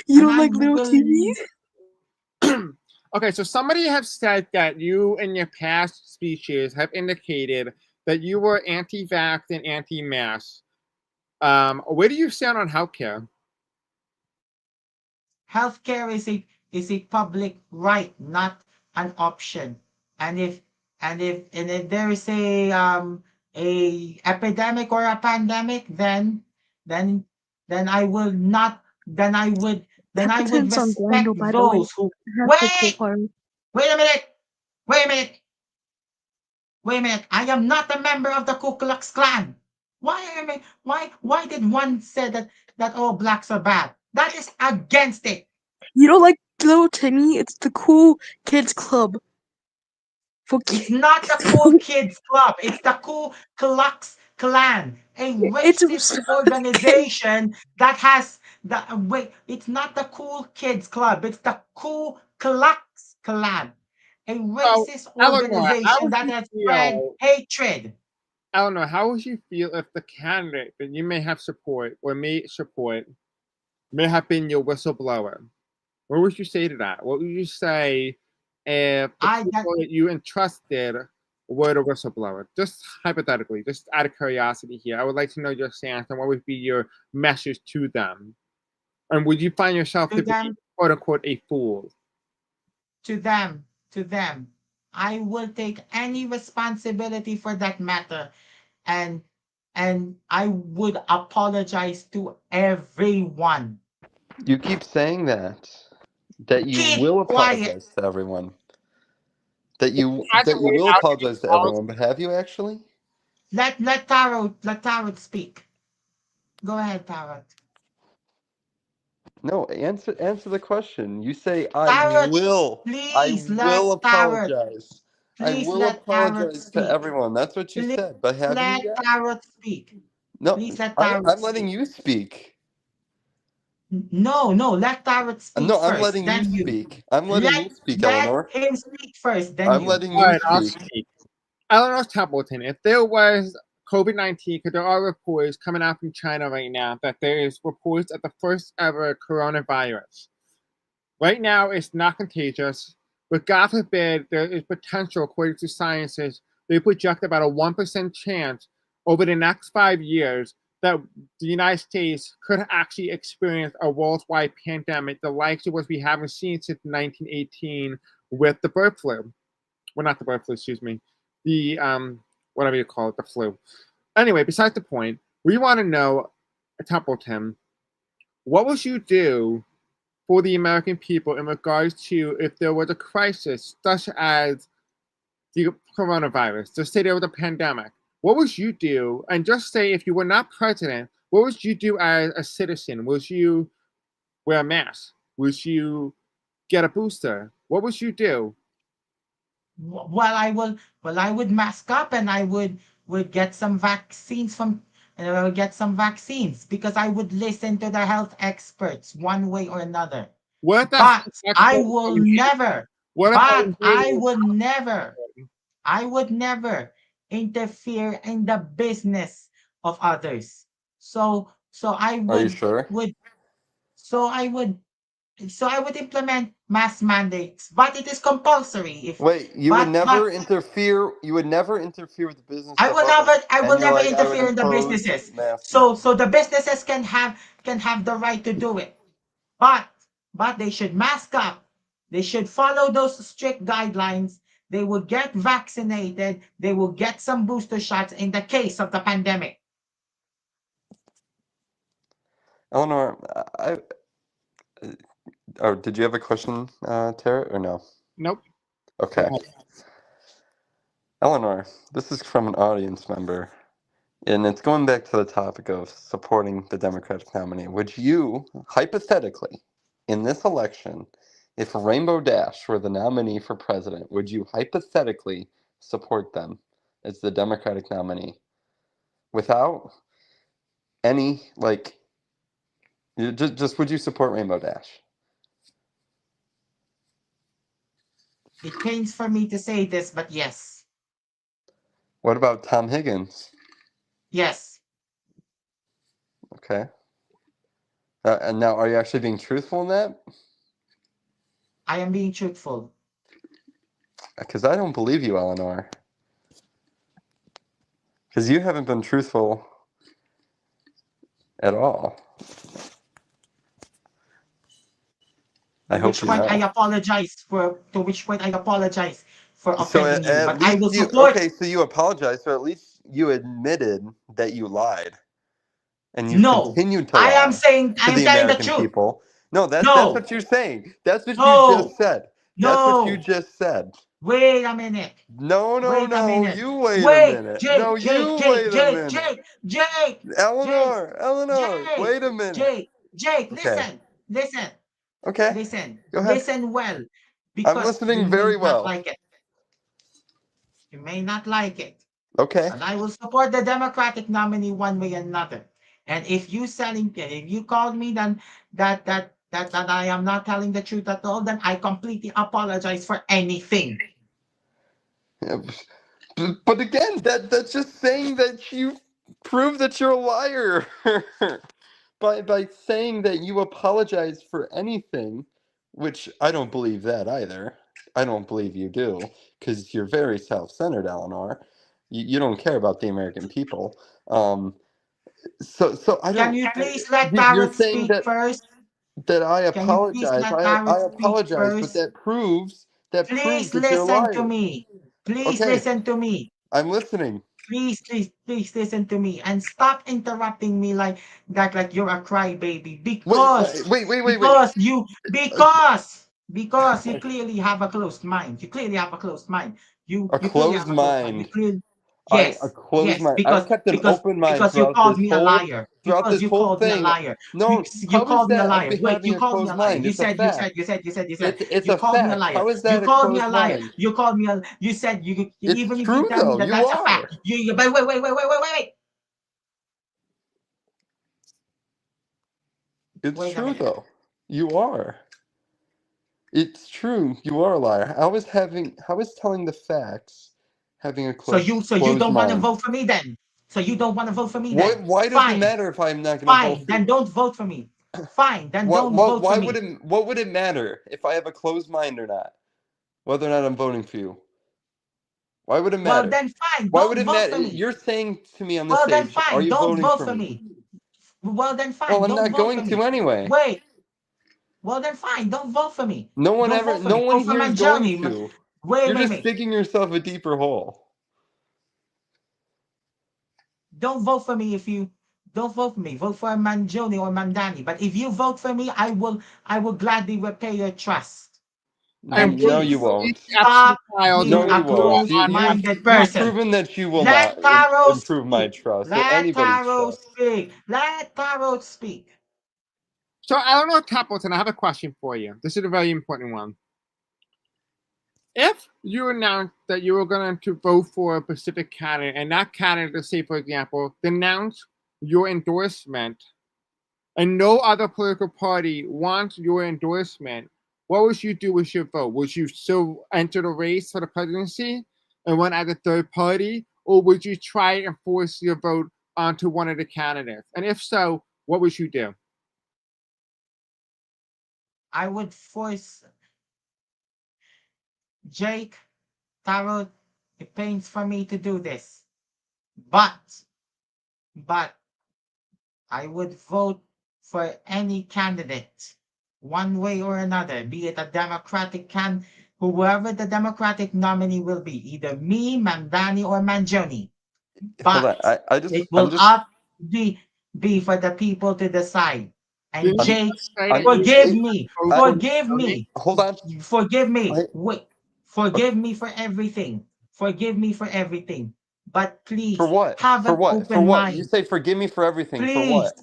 You And don't I like little will Timmy? Okay, so somebody have said that you in your past speeches have indicated that you were anti-vax and anti-mask. Where do you stand on healthcare? healthcare is a public right, not an option. And if there is a epidemic or a pandemic, then then I will not then I would Templeton's on respect Glendale, by the way. those who I have to wait co-party. wait a minute wait a minute wait a minute. I am not a member of the Ku Klux Klan. Why am I why did one say that all blacks are bad? That is against it. You don't like little Timmy? It's the Cool Kids Club. For It's kids. not the Cool Kids Club. It's the Ku Klux Klan, a It's racist organization that has the wait. It's not the Cool Kids Club. It's the Ku Klux Klan, a So, racist Eleanor, how organization would that you has spread feel? hatred. Eleanor, how would you feel if the candidate that you may have support or may support may have been your whistleblower? What would you say to that? What would you say if the I that people that you entrusted were the whistleblower? Just hypothetically, just out of curiosity here, I would like to know your stance and what would be your message to them. And would you find yourself to to be, them quote unquote, a fool? to them. I will take any responsibility for that matter, and I would apologize to everyone. You keep saying that you Keep will quiet. apologize to everyone. Hasn't That you laid will out apologize to any everyone, but have you actually? Let Tarot speak. Go ahead, Tarot. No, answer the question. You say I Tarot, will. I please will let Tarot. apologize. I Please will let Tarot apologize to speak. everyone. That's what you Please said. But have you let yet? Tarot speak. No, Please let Tarot I'm letting speak. you speak. No, let Tarot speak No, I'm first. letting you Then you. speak. I'm letting you speak, Let Eleanor. him speak first. Then I'm you. letting All you right, I'll speak. speak. Eleanor Templeton, if there was COVID-19, because there are reports coming out from China right now that there is reports of the first ever coronavirus. Right now, it's not contagious, but God forbid there is potential, according to scientists, they project about a 1% chance over the next 5 years that the United States could actually experience a worldwide pandemic, the likes of what we haven't seen since 1918 with the bird flu. Well, not the bird flu, excuse me. The, whatever you call it, the flu. Anyway, besides the point, we want to know, Templeton, what would you do for the American people in regards to if there was a crisis such as the coronavirus? Just say there was a pandemic. What would you do? And just say if you were not president, what would you do as a citizen? Would you wear a mask? Would you get a booster? What would you do? Well, I would mask up and I would get some vaccines and I would get some vaccines because I would listen to the health experts one way or another. What if But that's I what will you- never, What if but I I would never interfere in the business of others. So I Are you sure? would so I would so I would implement mass mandates, but it is compulsory. If Wait, you would but never interfere. You would never interfere with the business I of will never others, I and will you're never like, I would interfere in the impose businesses. mass. So the businesses can have the right to do it. But they should mask up. They should follow those strict guidelines. They will get vaccinated. They will get some booster shots in the case of the pandemic. Eleanor, oh, did you have a question, Tara, or no? Nope. Okay. Eleanor, this is from an audience member, and it's going back to the topic of supporting the Democratic nominee. Would you, hypothetically, in this election, if Rainbow Dash were the nominee for president, would you hypothetically support them as the Democratic nominee without any, like, just would you support Rainbow Dash? It pains for me to say this, but yes. What about Tom Higgins? Yes. Okay. And now, are you actually being truthful in that? I am being truthful. Because I don't believe you, Eleanor. Because you haven't been truthful at all. I hope you know. I apologize for to which point I apologize for So offending you. at But I least will you, support. okay, so you apologize, so at least you admitted that you lied. And you've No, continued to I lie I to am the telling the American truth. people. No, that's No, what you're saying. That's what you no, just said. That's what you no. just said. Wait a minute. No, Wait a minute. you wait a Wait, minute. No, Jake, Jake, you Jake, wait a Jake, minute. Jake, Jake, Jake, Eleanor, Jake, wait a minute. Jake, Okay, listen, okay, go ahead. listen well, I'm because you listening may very not well. like it. You may not like it. Okay. But I will support the Democratic nominee one way or another. And if you called me, then that I am not telling the truth at all, then I completely apologize for anything. Yeah, but again, that's just saying that you prove that you're a liar. by saying that you apologize for anything, which I don't believe that either. I don't believe you do, because you're very self-centered, Eleanor. You don't care about the American people. So I Can don't. you please let You're Tarot saying speak first? that I Can you please apologize. let I Tarot speak apologize, but first? that proves Please that you're a listen to liar. me. Please Okay, listen to me. I'm listening. Please listen to me and stop interrupting me like that, like you're a crybaby. Wait. Because you clearly have a closed mind. You clearly have a closed mind. A You clearly closed have a closed mind. You mind. clearly A yes, closed mind. I've kept an open mind because you called me a liar. throughout Because this you whole called me a thing. liar. No, You how is called me a that liar. Wait, having you a called me closed a liar. mind? It's a fact. You said. It's You a called me a fact. liar. How is You that a called me a closed liar. mind? You called me a. You said you It's even if you true tell me though. that You that's a are. fact. But It's wait a true minute. though. You are. It's true. You are a liar. How is telling the facts having a So you closed don't want to mind? vote for me then? So you don't want to vote for me then? Why does it Fine, matter if I'm not going to vote fine. for you? Then don't vote for me. Fine, then don't vote for me. What would it matter if I have a closed mind or not? Whether or not I'm voting for you. Why would it Well matter? then fine, Why would don't it vote matter? for me. You're saying to me on the Well then stage, are fine, you don't voting vote for for me? me. Well then Well, fine, I'm don't not vote for going me. to anyway. Wait. Well then fine, don't vote for me. No Don't vote for no me. one Vote for here is going Mangione. to. You're just Wait. digging yourself a deeper hole. Don't vote for me if you don't vote for me. Vote for Mangione or Mandani. But if you vote for me, I will gladly repay your trust. And No, you please won't. stop No, being a you won't. closed-minded You've person. proven that you will Let not Taro improve my speak. trust or Let anybody's Taro trust. speak. Let Taro speak. So Eleanor Templeton, I have a question for you. This is a very important one. If you announced that you were going to vote for a specific candidate, and that candidate, let's say, for example, denounced your endorsement, and no other political party wants your endorsement, what would you do with your vote? Would you still enter the race for the presidency and run as a third party, or would you try and force your vote onto one of the candidates? And if so, what would you do? I would force Jake, Tarot, it pains for me to do this. But I would vote for any candidate, one way or another, be it a Democratic whoever the Democratic nominee will be, either me, Mandani, or Mangione. Hold on. But it will up be for the people to decide. And Jake, forgive me. Hold on. Forgive me. Wait. Forgive me for everything. Forgive me for everything. But please For what? have For an what? For open what? You mind. say forgive me for everything. For Please. what?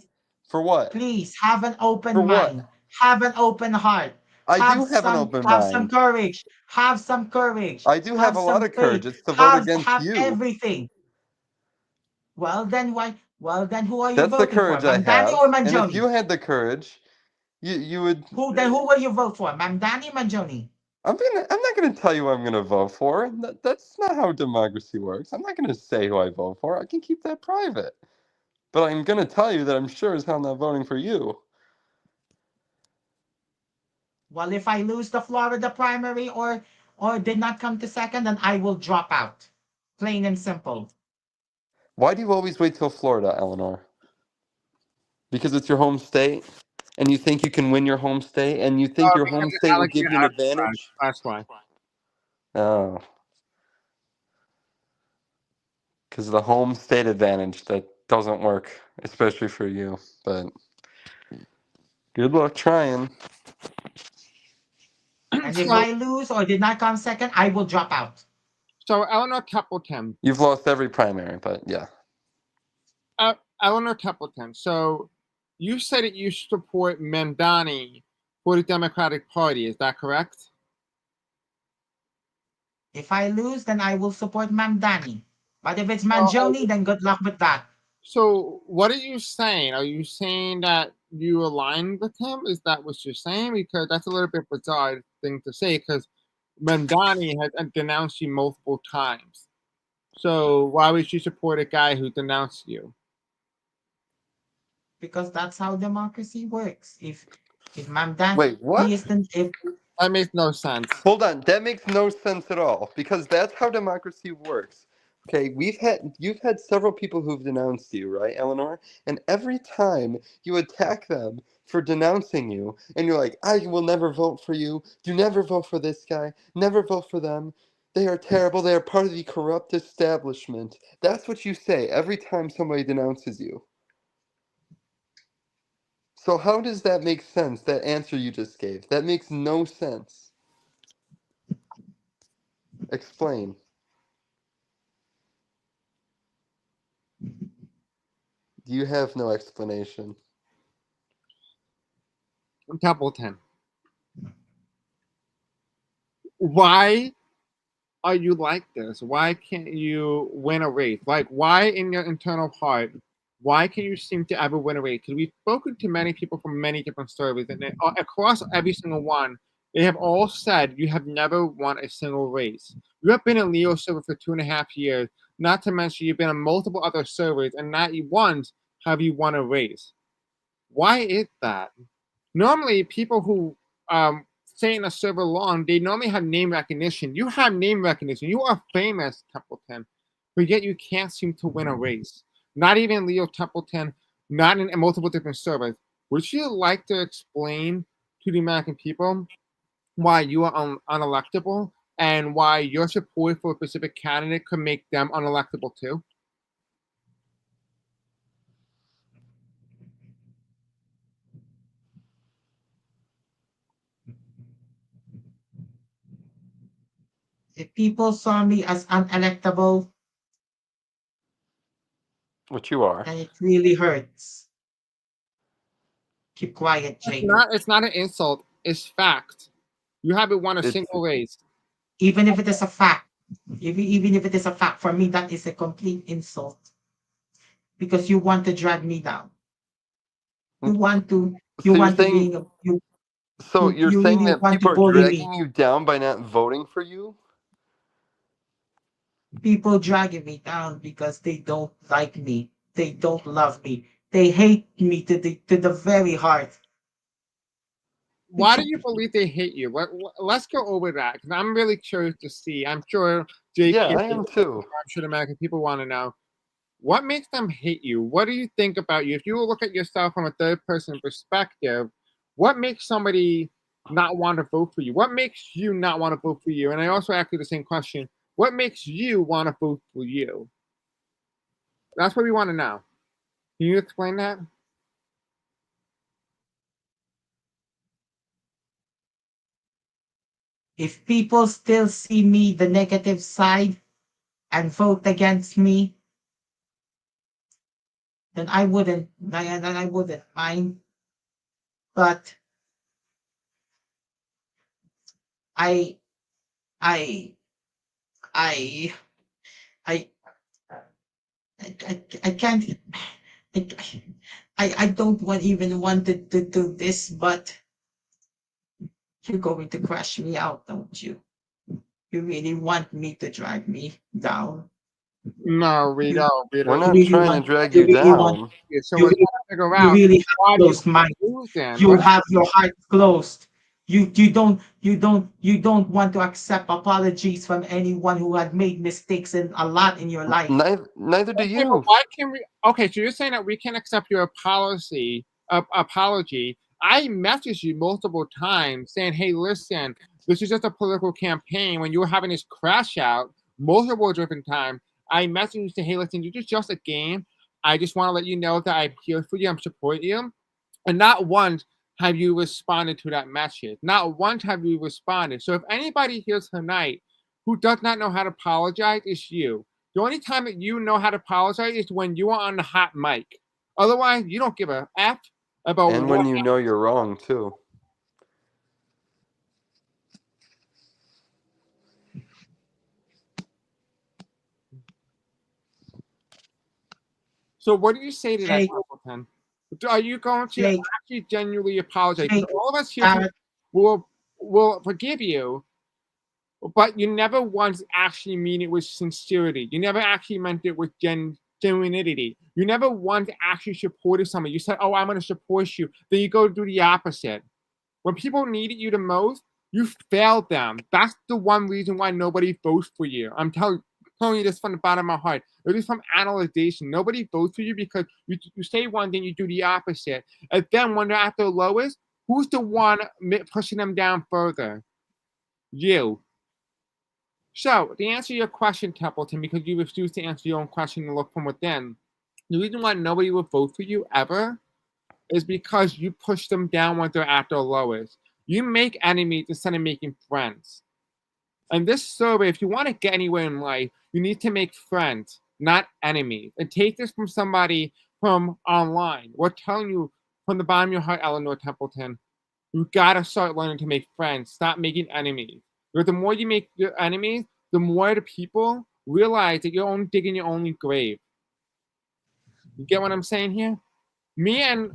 For what? Please have an open For what? mind. Have an open heart. I do have an open Have some mind. courage. Have some courage. I do have a lot some of courage. faith. It's to vote against Have you. everything. Well then why? Well then who are you That's the voting for? courage I Mamdani have. or And if you Mangione? had the courage, you would. Then who will you vote for? Mamdani, Mangione? I'm not gonna tell you who I'm gonna vote for. That's not how democracy works. I'm not gonna say who I vote for. I can keep that private. But I'm gonna tell you that I'm sure as hell not voting for you. Well, if I lose the Florida primary or did not come to second, then I will drop out. Plain and simple. Why do you always wait till Florida, Eleanor? Because it's your home state, and you think you can win your home state, and you think your home state will give you an advantage? That's why. Oh. Because of the home state advantage that doesn't work, especially for you. But good luck trying. And if I lose or did not come second, I will drop out. So Eleanor Templeton. You've lost every primary, but yeah. Eleanor Templeton. So you said that you support Mandani for the Democratic Party. Is that correct? If I lose, then I will support Mamdani. But if it's Mangione, then good luck with that. So what are you saying? Are you saying that you align with him? Is that what you're saying? Because that's a little bit bizarre thing to say, because Mandani has denounced you multiple times. So why would you support a guy who denounced you? Because that's how democracy works. If Mamdani Wait, what? That makes no sense. Hold on, that makes no sense at all. Because that's how democracy works. Okay, you've had several people who've denounced you, right, Eleanor? And every time you attack them for denouncing you, and you're like, I will never vote for you. Do never vote for this guy. Never vote for them. They are terrible. They are part of the corrupt establishment. That's what you say every time somebody denounces you. So how does that make sense, that answer you just gave? That makes no sense. Explain. You have no explanation. Templeton. Why are you like this? Why can't you win a race? Like, why in your internal heart, why can you seem to ever win a race? Because we've spoken to many people from many different surveys, and across every single one, they have all said you have never won a single race. You have been a Leo server for 2.5 years, not to mention you've been on multiple other servers, and not once have you won a race. Why is that? Normally, people who stay in a server long, they normally have name recognition. You have name recognition. You are famous, Templeton, but yet you can't seem to win a race. Not even Leo Templeton, not in multiple different servers. Would you like to explain to the American people why you are unelectable and why your support for a specific candidate could make them unelectable too? If people saw me as unelectable, Which you are. then it really hurts. Keep quiet, Jake. It's not an insult. It's fact. You haven't won a single race. Even if it is a fact, even if it is a fact, for me that is a complete insult. because you want to drag me down. You want to So you're saying you're you saying really that want to people are bully me. dragging you down by not voting for you? People dragging me down because they don't like me. They don't love me. They hate me to the very heart. Why do you believe they hate you? Let's go over that because I'm really curious to see. I'm sure Jake, Yeah, I am too. I'm sure the American people want to know what makes them hate you. What do you think about you? If you look at yourself from a third person perspective, what makes somebody not want to vote for you? What makes you not want to vote for you? And I also ask you the same question: what makes you want to vote for you? That's what we want to know. Can you explain that? If people still see me the negative side and vote against me, then I wouldn't mind. But I I I I I can't I, I don't want even wanted to do this, but you're going to crush me out, don't you? You really want me to drag me down. No, we You, don't. We We're don't. you not really trying to want drag you you really want down. So you we're trying really, to figure you out really have why do you closed mind. lose then? You What? have your heart closed. You don't want to accept apologies from anyone who had made mistakes in a lot in your life. Neither do Okay, but you. why can we? Okay, so you're saying that we can accept your apology. I messaged you multiple times saying, "Hey, listen, this is just a political campaign." When you were having this crash out multiple different times, I messaged you saying, "Hey, listen, this is just a game. I just want to let you know that I'm here for you. I'm supporting you." And not once have you responded to that message. Not once have you responded. So if anybody here tonight who does not know how to apologize, it's you. The only time that you know how to apologize is when you are on the hot mic. Otherwise, you don't give a F about And what. when you know you're wrong too. So what do you say to that, Jake, Templeton? Are you going to Jake, actually genuinely apologize? Because Jake, all of us here tonight that will forgive you, but you never once actually mean it with sincerity. You never actually meant it with genuinity. You never once actually supported somebody. You said, "Oh, I'm going to support you." Then you go do the opposite. When people needed you the most, you failed them. That's the one reason why nobody votes for you. I'm telling you this from the bottom of my heart. It is from analyzation. Nobody votes for you because you say one thing, you do the opposite. And then when they're at their lowest, who's the one pushing them down further? You. So, to answer your question, Templeton, because you refuse to answer your own question and look from within, the reason why nobody will vote for you ever is because you push them down when they're at their lowest. You make enemies instead of making friends. And this survey, if you want to get anywhere in life, you need to make friends, not enemies. And take this from somebody from online. We're telling you from the bottom of your heart, Eleanor Templeton, you gotta start learning to make friends. Stop making enemies. Because the more you make your enemies, the more the people realize that you're only digging your own grave. You get what I'm saying here? Me and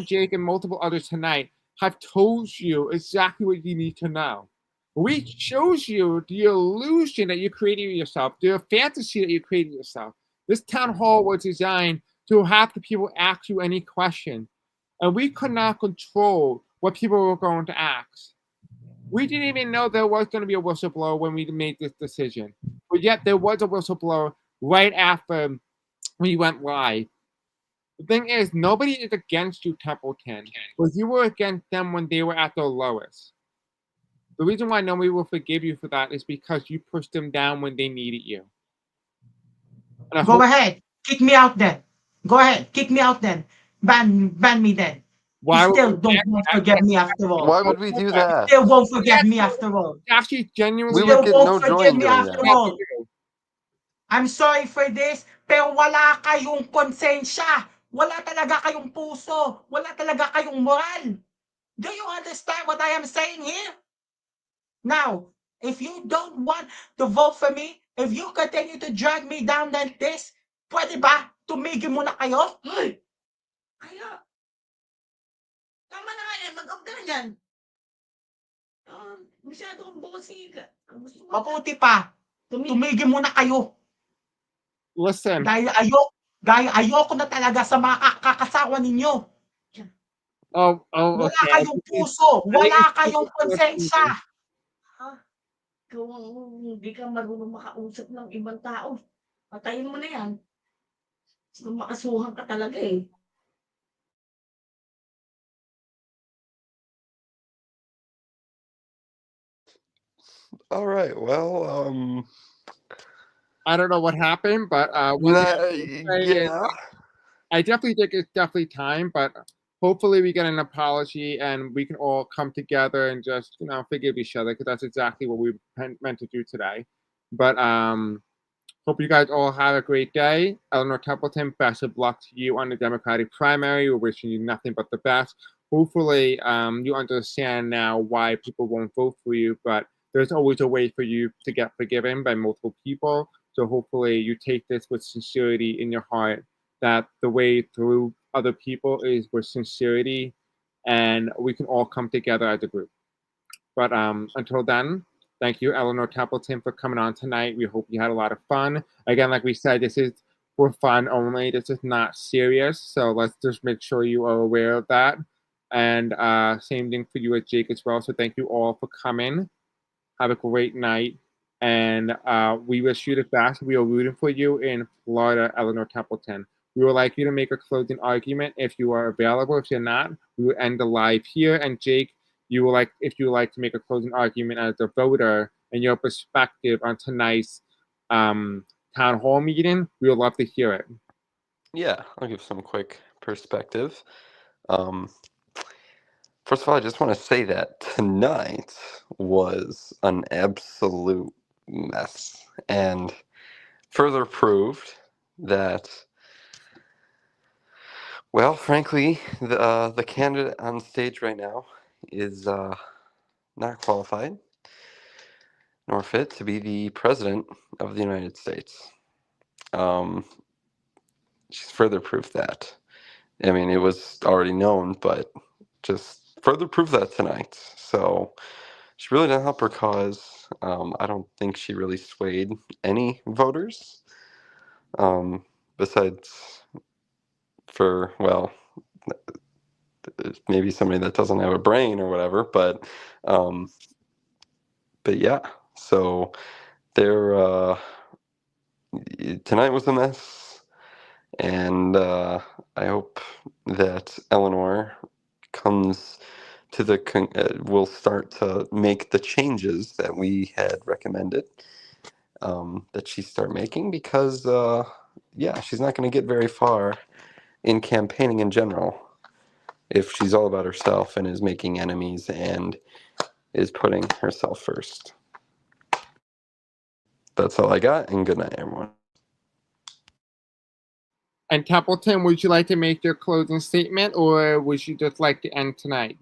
Jake and multiple others tonight have told you exactly what you need to know. We shows you the illusion that you created yourself, the fantasy that you created yourself. This town hall was designed to have the people ask you any question, and we could not control what people were going to ask. We didn't even know there was going to be a whistleblower when we made this decision, but yet there was a whistleblower right after we went live. The thing is, nobody is against you, Templeton, because you were against them when they were at their lowest. The reason why nobody will forgive you for that is because you pushed them down when they needed you. And I go hope. ahead. Kick me out then. Go ahead. Kick me out then. Ban me then. You Why would still we don't won't forget me after all. Why would we do You that? still won't forget me after all. actually We genuinely would Still get won't no joy forgive in me doing after that. all. I'm sorry for this, pero wala kayong konsensya. Wala talaga kayong puso. Wala talaga kayong moral. Do you understand what I am saying here? Now, if you don't want to vote for me, if you continue to drag me down like this, pwede ba? Tumigil muna kayo? Hoy! Kaya, tama na nga yan, mag-off ka na dyan. Masyado kang bossy ka. Gusto mo Mabuti pa, tumigil muna kayo. Listen, Gaya ayoko na talaga sa mga kakasawa ninyo. Wala okay. kayong puso, wala kayong konsensya. ha? Ikaw ang hindi ka marunong makausap ng ibang tao. Patayin mo na yan. Makasuhan ka talaga eh. All right. Well, I don't know what happened, but one thing I will say is yeah. I definitely think it's definitely time, but hopefully we get an apology and we can all come together and just, forgive each other, because that's exactly what we meant to do today. But hope you guys all have a great day. Eleanor Templeton, best of luck to you on the Democratic primary. We're wishing you nothing but the best. Hopefully, you understand now why people won't vote for you, but there's always a way for you to get forgiven by multiple people. So hopefully you take this with sincerity in your heart, that the way through other people is with sincerity, and we can all come together as a group. But until then, thank you, Eleanor Templeton, for coming on tonight. We hope you had a lot of fun. Again, like we said, this is for fun only. This is not serious. So let's just make sure you are aware of that. And same thing for you at Jake as well. So thank you all for coming. Have a great night. And we wish you the best. We are rooting for you in Florida, Eleanor Templeton. We would like you to make a closing argument if you are available. If you're not, we will end the live here. And Jake, if you would like to make a closing argument as a voter and your perspective on tonight's town hall meeting, we would love to hear it. Yeah, I'll give some quick perspective. First of all, I just want to say that tonight was an absolute mess, and further proved that, well, frankly, the candidate on stage right now is not qualified nor fit to be the president of the United States. She's further proof that. I mean, it was already known, but just further proof that tonight. So she really didn't help her cause. I don't think she really swayed any voters. Besides for, well, maybe somebody that doesn't have a brain or whatever, but yeah. So there, tonight was a mess, and I hope that Eleanor comes to will start to make the changes that we had recommended that she start making, because yeah, she's not going to get very far in campaigning in general if she's all about herself and is making enemies and is putting herself first. That's all I got, and good night, everyone. And Templeton, would you like to make your closing statement, or would you just like to end tonight?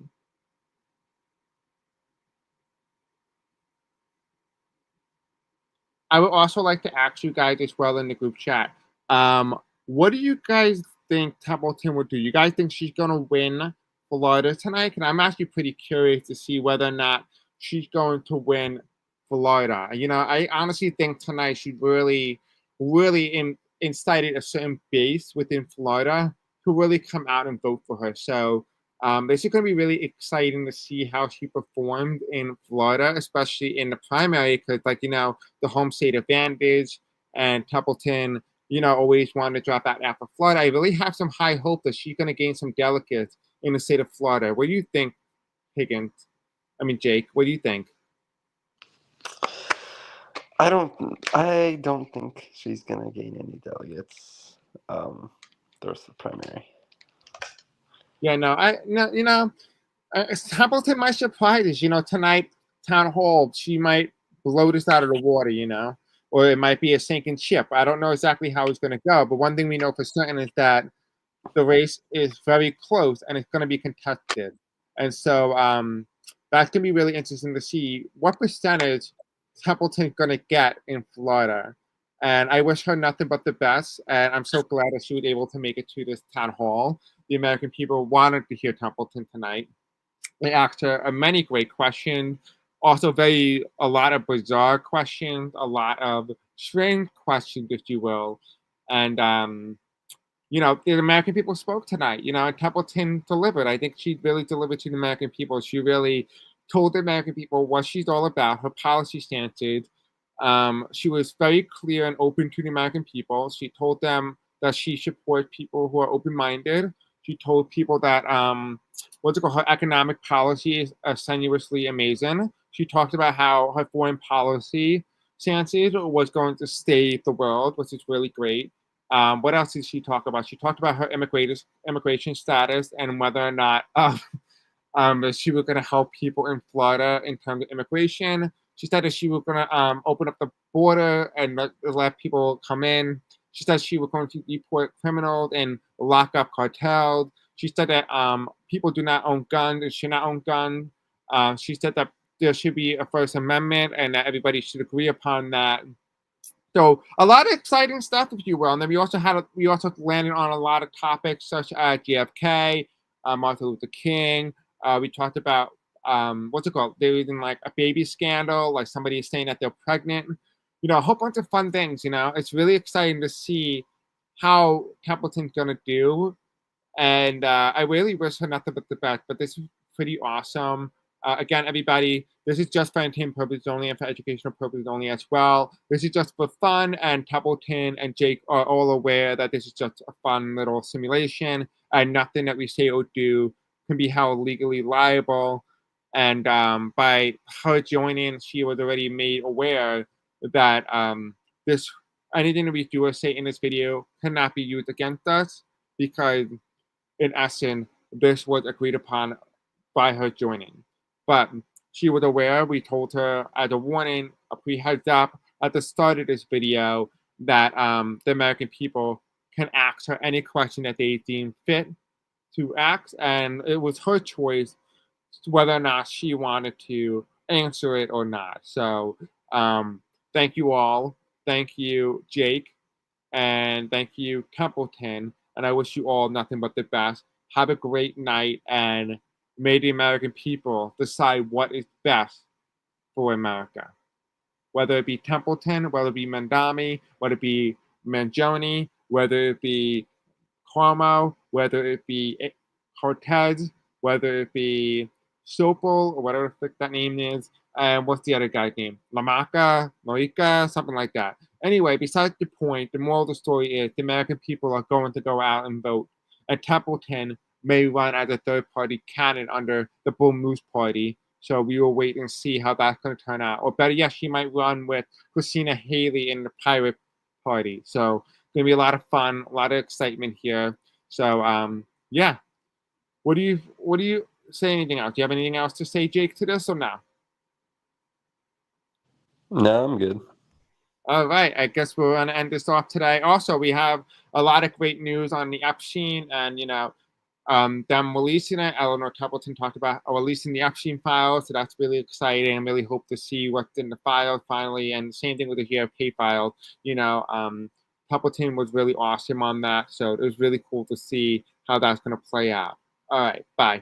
I would also like to ask you guys as well in the group chat. What do you guys think Templeton would do? You guys think she's going to win Florida tonight? And I'm actually pretty curious to see whether or not she's going to win Florida. I honestly think tonight she really, really incited a certain base within Florida to really come out and vote for her. So this is going to be really exciting to see how she performed in Florida, especially in the primary, because, the home state advantage, and Templeton, always wanted to drop out after Florida. I really have some high hope that she's going to gain some delegates in the state of Florida. What do you think, Jake? What do you think? I don't think she's going to gain any delegates the rest of the primary. Yeah, Templeton might surprise us. Tonight, town hall, she might blow this out of the water, or it might be a sinking ship. I don't know exactly how it's going to go, but one thing we know for certain is that the race is very close and it's going to be contested. And so that's going to be really interesting to see what percentage Templeton's going to get in Florida. And I wish her nothing but the best. And I'm so glad that she was able to make it to this town hall. The American people wanted to hear Templeton tonight. They asked her many great questions, also a lot of bizarre questions, a lot of strange questions, if you will. And the American people spoke tonight, and Templeton delivered. I think she really delivered to the American people. She really told the American people what she's all about, her policy stances. She was very clear and open to the American people. She told them that she supports people who are open-minded. She told people that her economic policy is strenuously amazing. She talked about how her foreign policy stances was going to save the world, which is really great. What else did she talk about? She talked about her immigration status and whether or not she was going to help people in Florida in terms of immigration. She said that she was going to open up the border and let people come in. She said she was going to deport criminals and lock up cartels. She said that people do not own guns and should not own guns. She said that there should be a First Amendment and that everybody should agree upon that. So a lot of exciting stuff, if you will. And then we also landed on a lot of topics such as JFK, Martin Luther King. We talked about what's it called? There was like a baby scandal, like somebody saying that they're pregnant. A whole bunch of fun things. It's really exciting to see how Templeton's gonna do. And I really wish her nothing but the best. But this is pretty awesome. Again, everybody, this is just for entertainment purposes only and for educational purposes only as well. This is just for fun, and Templeton and Jake are all aware that this is just a fun little simulation, and nothing that we say or do can be held legally liable. And by her joining, she was already made aware that anything that we do or say in this video cannot be used against us, because in essence, this was agreed upon by her joining. But she was aware. We told her as a warning, a pre-heads up at the start of this video, that the American people can ask her any question that they deem fit to ask, and it was her choice whether or not she wanted to answer it or not. So thank you all. Thank you, Jake, and thank you, Templeton, and I wish you all nothing but the best. Have a great night, and may the American people decide what is best for America. Whether it be Templeton, whether it be Mandami, whether it be Mangione, whether it be Cuomo, whether it be Cortez, whether it be Sopel, or whatever the that name is, and what's the other guy's name? Moica, something like that. Anyway, besides the point, the moral of the story is the American people are going to go out and vote, and Templeton may run as a third-party candidate under the Bull Moose Party. So we will wait and see how that's going to turn out. Or better yet, she might run with Christina Haley in the Pirate Party. So it's going to be a lot of fun, a lot of excitement here. So yeah. What do you say? Anything else? Do you have anything else to say, Jake, to this or no? No, I'm good. All right, I guess we're going to end this off today. Also, we have a lot of great news on the Epstein, and them releasing it. Eleanor Templeton talked about releasing the Epstein files, so that's really exciting. I really hope to see what's in the file finally, and same thing with the JFK file. Templeton was really awesome on that, so it was really cool to see how that's going to play out. All right, bye.